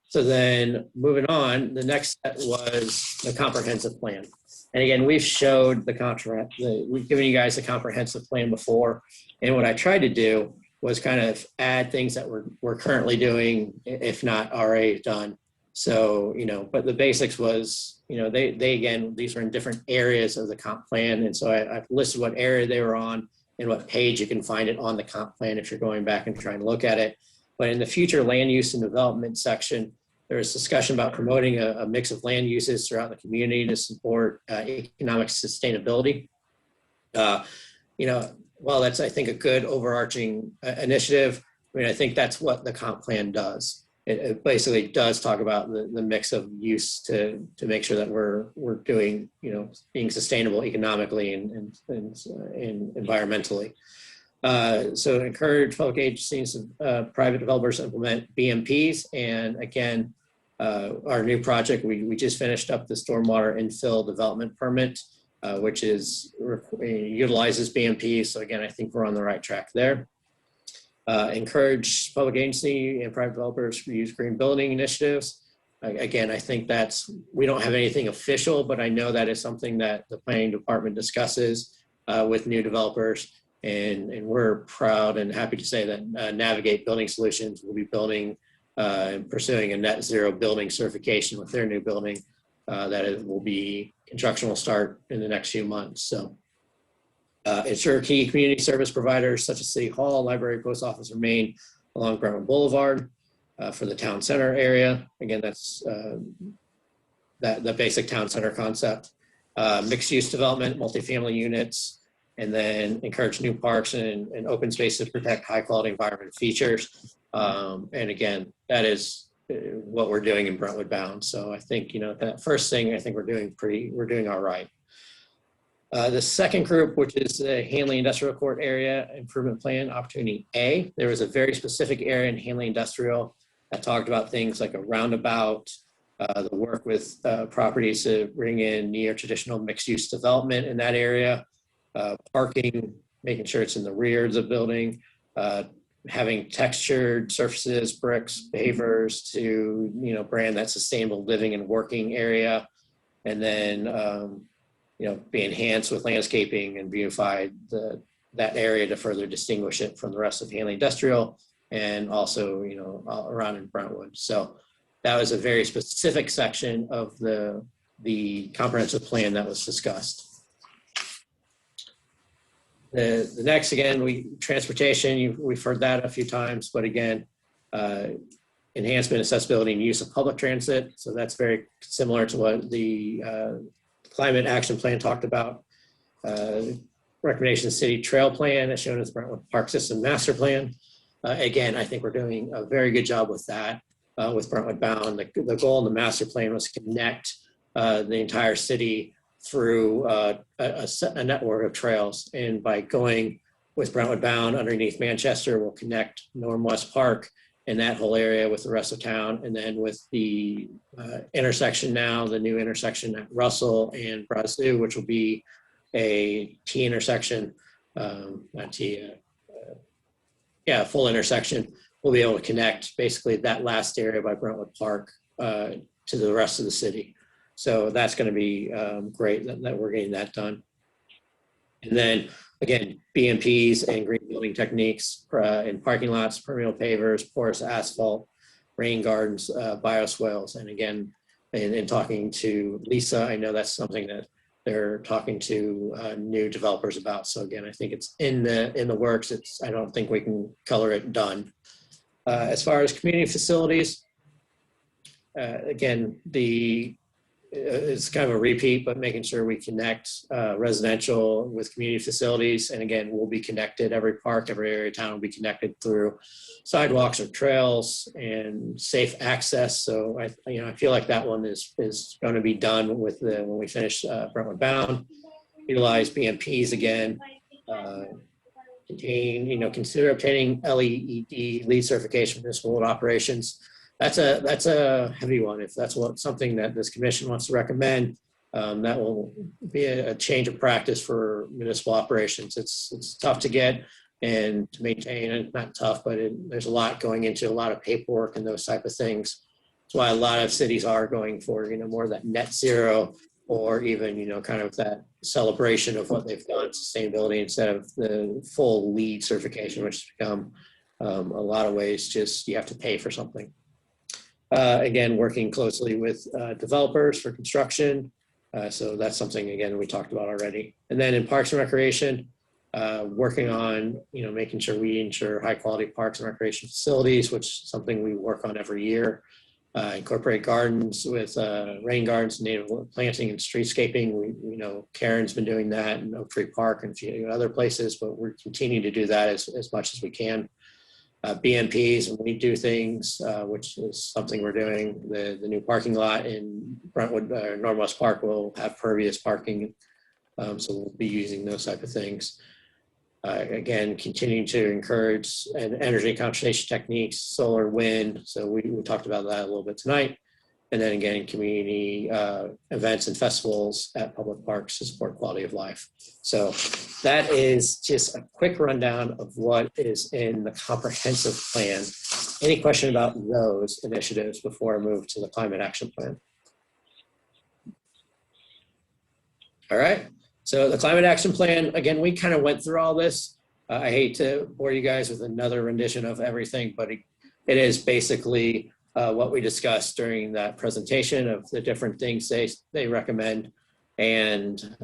So then moving on, the next step was the comprehensive plan. And again, we've showed we've given you guys a comprehensive plan before. And what I tried to do was kind of add things that we're currently doing, if not already done. So, but the basics was, again, these were in different areas of the comp plan. And so I've listed what area they were on and what page you can find it on the comp plan if you're going back and trying to look at it. But in the future land use and development section, there was discussion about promoting a mix of land uses throughout the community to support economic sustainability. While that's, I think, a good overarching initiative, I think that's what the comp plan does. It basically does talk about the mix of use to make sure that we're doing, being sustainable economically and environmentally. So encourage public agencies and private developers to implement BMPs. And again, our new project, we just finished up the stormwater infill development permit, which utilizes BMPs. So again, I think we're on the right track there. Encourage public agency and private developers to use green building initiatives. Again, I think we don't have anything official, but I know that is something that the planning department discusses with new developers. And we're proud and happy to say that Navigate Building Solutions will be building and pursuing a net zero building certification with their new building construction will start in the next few months. So ensure key community service providers such as City Hall, Library, Post Office remain along Brentwood Boulevard for the town center area. Again, that's the basic town center concept. Mixed use development, multifamily units, and then encourage new parks and open spaces to protect high quality environment features. And again, that is what we're doing in Brentwood bound. So I think, that first thing, I think we're doing all right. The second group, which is the Hanley Industrial Court Area Improvement Plan, Opportunity A, there was a very specific area in Hanley Industrial that talked about things like a roundabout, the work with properties to bring in near traditional mixed use development in that area, parking, making sure it's in the rear of the building, having textured surfaces, bricks, pavers to, brand that sustainable living and working area. And then, be enhanced with landscaping and beautified that area to further distinguish it from the rest of Hanley Industrial and also, around in Brentwood. So that was a very specific section of the the comprehensive plan that was discussed. The next, again, transportation, we've heard that a few times, but again, enhancement, accessibility, and use of public transit. So that's very similar to what the climate action plan talked about. Recommendation city trail plan as shown as Brentwood Park System Master Plan. Again, I think we're doing a very good job with that with Brentwood Bound. The goal in the master plan was to connect the entire city through a network of trails. And by going with Brentwood Bound underneath Manchester, we'll connect Norm West Park and that whole area with the rest of town. And then with the intersection now, the new intersection at Russell and Brazil, which will be a T intersection, full intersection, we'll be able to connect basically that last area by Brentwood Park to the rest of the city. So that's going to be great that we're getting that done. And then again, BMPs and green building techniques in parking lots, permeable pavers, porous asphalt, rain gardens, bioswales. And again, in talking to Lisa, I know that's something that they're talking to new developers about. So again, I think it's in the works. I don't think we can color it done. As far as community facilities, again, it's kind of a repeat, but making sure we connect residential with community facilities. And again, we'll be connected. Every park, every area of town will be connected through sidewalks or trails and safe access. So I feel like that one is going to be done with when we finish Brentwood Bound. Utilize BMPs again. Consider obtaining LEED certification for municipal road operations. That's a heavy one. If that's something that this commission wants to recommend, that will be a change of practice for municipal operations. It's tough to get and to maintain, and not tough, but there's a lot going into a lot of paperwork and those type of things. That's why a lot of cities are going for more of that net zero, or even kind of that celebration of what they've done, sustainability, instead of the full LEED certification, which has become a lot of ways just you have to pay for something. Again, working closely with developers for construction. So that's something, again, we talked about already. And then in Parks and Recreation, working on, making sure we ensure high quality parks and recreation facilities, which is something we work on every year. Incorporate gardens with rain gardens, native planting, and streetscaping. We know Karen's been doing that in Oak Tree Park and a few other places, but we're continuing to do that as much as we can. BMPs, when we do things, which is something we're doing. The new parking lot in Brentwood, Northwest Park will have pervious parking. So we'll be using those type of things. Again, continuing to encourage energy conservation techniques, solar, wind. So we talked about that a little bit tonight. And then again, community events and festivals at public parks to support quality of life. So that is just a quick rundown of what is in the comprehensive plan. Any question about those initiatives before I move to the climate action plan? All right. So the climate action plan, again, we kind of went through all this. I hate to bore you guys with another rendition of everything, but it is basically what we discussed during that presentation of the different things they recommend and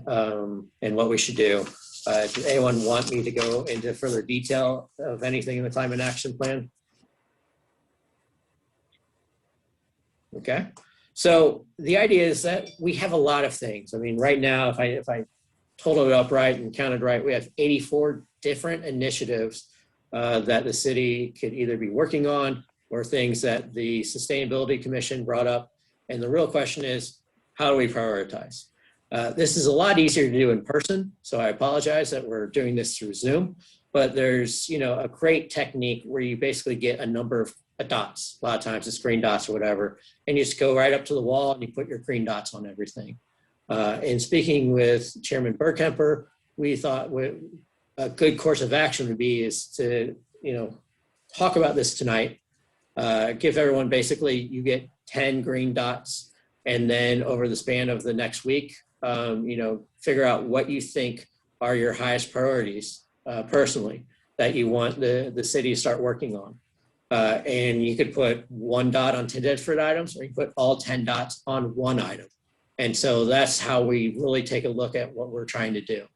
what we should do. Does anyone want me to go into further detail of anything in the climate action plan? Okay. So the idea is that we have a lot of things. I mean, right now, if I totaled it up right and counted right, we have 84 different initiatives that the city could either be working on or things that the Sustainability Commission brought up. And the real question is, how do we prioritize? This is a lot easier to do in person, so I apologize that we're doing this through Zoom, but there's a great technique where you basically get a number of dots. A lot of times it's green dots or whatever, and you just go right up to the wall and you put your green dots on everything. And speaking with Chairman Burkemper, we thought a good course of action would be is to talk about this tonight. Give everyone basically, you get 10 green dots, and then over the span of the next week, figure out what you think are your highest priorities personally that you want the city to start working on. And you could put 1 dot on 10 different items, or you put all 10 dots on one item. And so that's how we really take a look at what we're trying to do.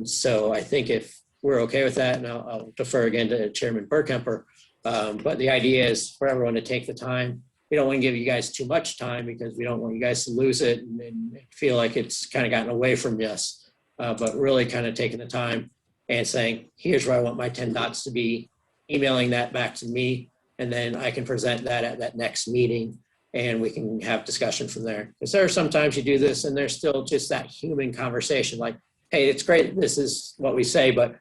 So I think if we're okay with that, and I'll defer again to Chairman Burkemper, but the idea is for everyone to take the time. We don't want to give you guys too much time because we don't want you guys to lose it and feel like it's kind of gotten away from us, but really kind of taking the time and saying, here's where I want my 10 dots to be, emailing that back to me, and then I can present that at that next meeting and we can have discussion from there. Because there are sometimes you do this and there's still just that human conversation like, hey, it's great, this is what we say, but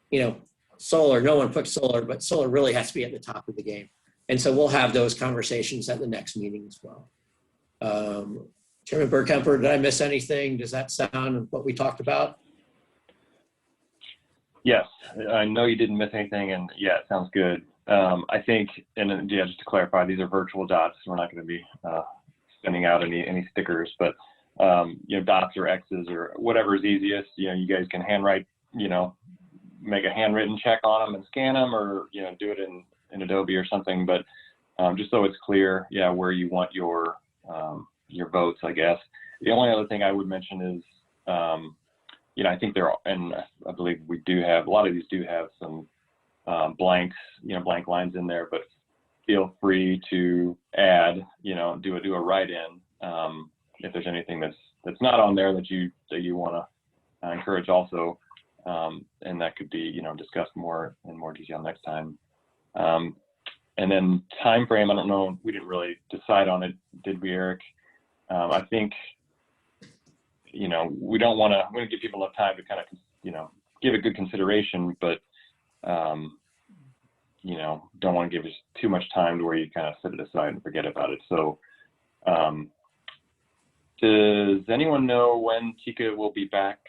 you know, solar, no one puts solar, but solar really has to be at the top of the game. And so we'll have those conversations at the next meeting as well. Chairman Burkemper, did I miss anything? Does that sound what we talked about? Yes, I know you didn't miss anything, and yeah, it sounds good. I think, and yeah, just to clarify, these are virtual dots. We're not going to be sending out any stickers, but you know, dots or X's or whatever is easiest. You know, you guys can handwrite, you know, make a handwritten check on them and scan them, or you know, do it in Adobe or something. But just so it's clear, yeah, where you want your votes, I guess. The only other thing I would mention is, you know, I think there are, and I believe we do have, a lot of these do have some blanks, you know, blank lines in there, but feel free to add, you know, do a write-in if there's anything that's not on there that you want to encourage also, and that could be, you know, discussed more in more detail next time. And then time frame, I don't know, we didn't really decide on it, did we, Eric? I think, you know, we don't want to give people enough time to kind of, you know, give it good consideration, but, you know, don't want to give us too much time to where you kind of set it aside and forget about it. So, does anyone know when Tika will be back?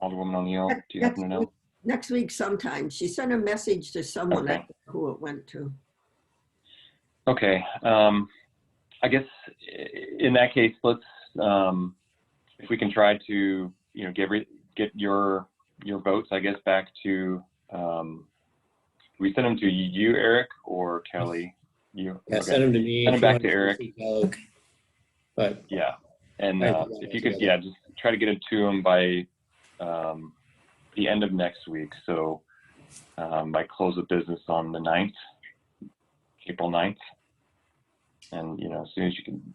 Alderwoman O'Neill, do you happen to know? Next week sometime. She sent a message to someone, Okay. I don't know who it went to. Okay. I guess in that case, let's, if we can try to, you know, get your votes, I guess, back to, we send them to you, Eric, or Kelly? You? Yeah, Okay. send them to me. Send if them you back to want Eric. Oak. But Yeah. And I think if you could, together. yeah, just try to get it to them by the end of next week. So by close of business on the 9th, April 9th. And, you know, as soon as you can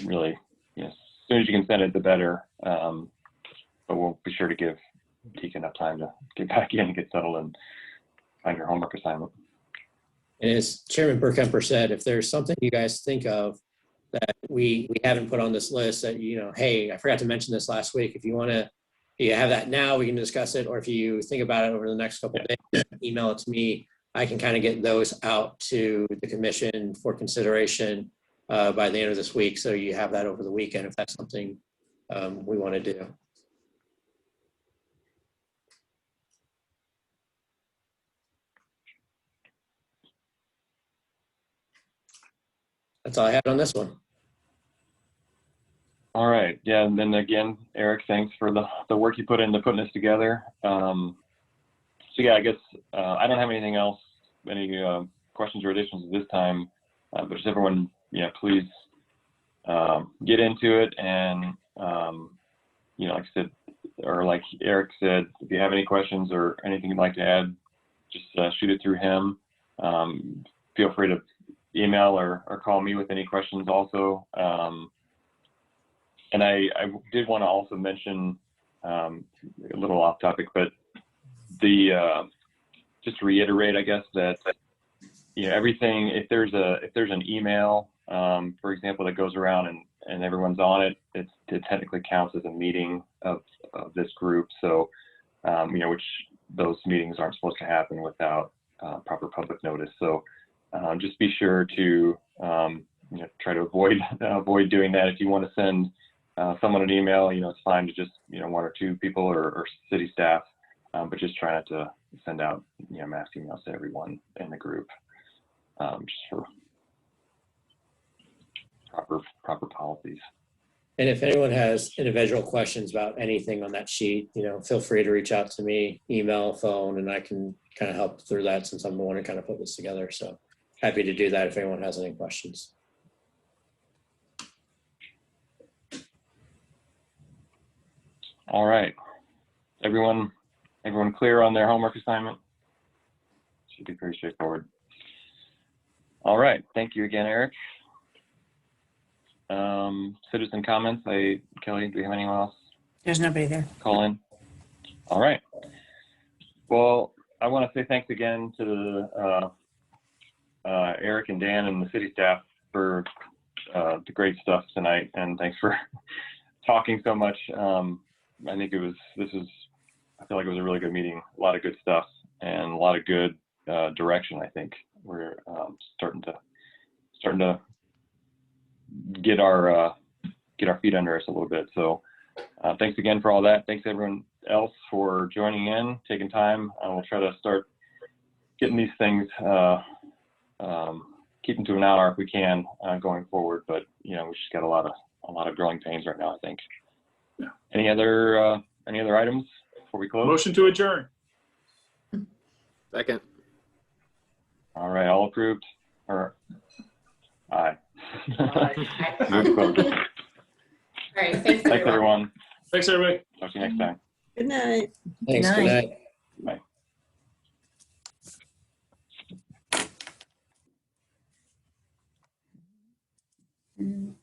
really, you know, as soon as you can send it, the better. But we'll be sure to give Tika enough time to get back in and get settled and find your homework assignment. And as Chairman Burkemper said, if there's something you guys think of that we haven't put on this list that, you know, hey, I forgot to mention this last week. If you want to, you have that now, we can discuss it. Or if you think about it over the next couple of days, email it to me. I can kind of get those out to the commission for consideration by the end of this week. So you have that over the weekend if that's something we want to do. That's all I had on this one. All right. Yeah. And then again, Eric, thanks for the work you put into putting this together. So yeah, I guess I don't have anything else, any questions or additions at this time, but just everyone, yeah, please get into it. And, you know, like I said, or like Eric said, if you have any questions or anything you'd like to add, just shoot it through him. Feel free to email or call me with any questions also. And I did want to also mention a little off topic, but just to reiterate, I guess, that, you know, everything, if there's an email, for example, that goes around and everyone's on it, it technically counts as a meeting of this group. So, you know, which those meetings aren't supposed to happen without proper public notice. So just be sure to, you know, try to avoid doing that. If you want to send someone an email, you know, it's fine to just, you know, one or two people or city staff, but just try not to send out, you know, mass emails to everyone in the group, just for proper policies. And if anyone has individual questions about anything on that sheet, you know, feel free to reach out to me, email, phone, and I can kind of help through that since I'm the one who kind of put this together. So happy to do that if anyone has any questions. All right. Everyone clear on their homework assignment? Should be pretty straightforward. All right. Thank you again, Eric. Citizen comments. Kelly, do we have anyone else There's nobody there. call in? All right. Well, I want to say thanks again to Eric and Dan and the city staff for the great stuff tonight, and thanks for talking so much. I think I feel like it was a really good meeting, a lot of good stuff and a lot of good direction. I think we're starting to get our feet under us a little bit. So thanks again for all that. Thanks everyone else for joining in, taking time. We'll try to start getting these things, keep them to an hour if we can going forward. But we just got a lot of growing pains right now, I think. Yeah. Any other items before we close? Motion to adjourn. Second. All right, all approved? Or aye. Aye. Move closed. All right, thanks, Thanks, everyone. Thanks, everybody. Talk to you next time. Good night. Thanks. Good Night. night. Bye. Mm.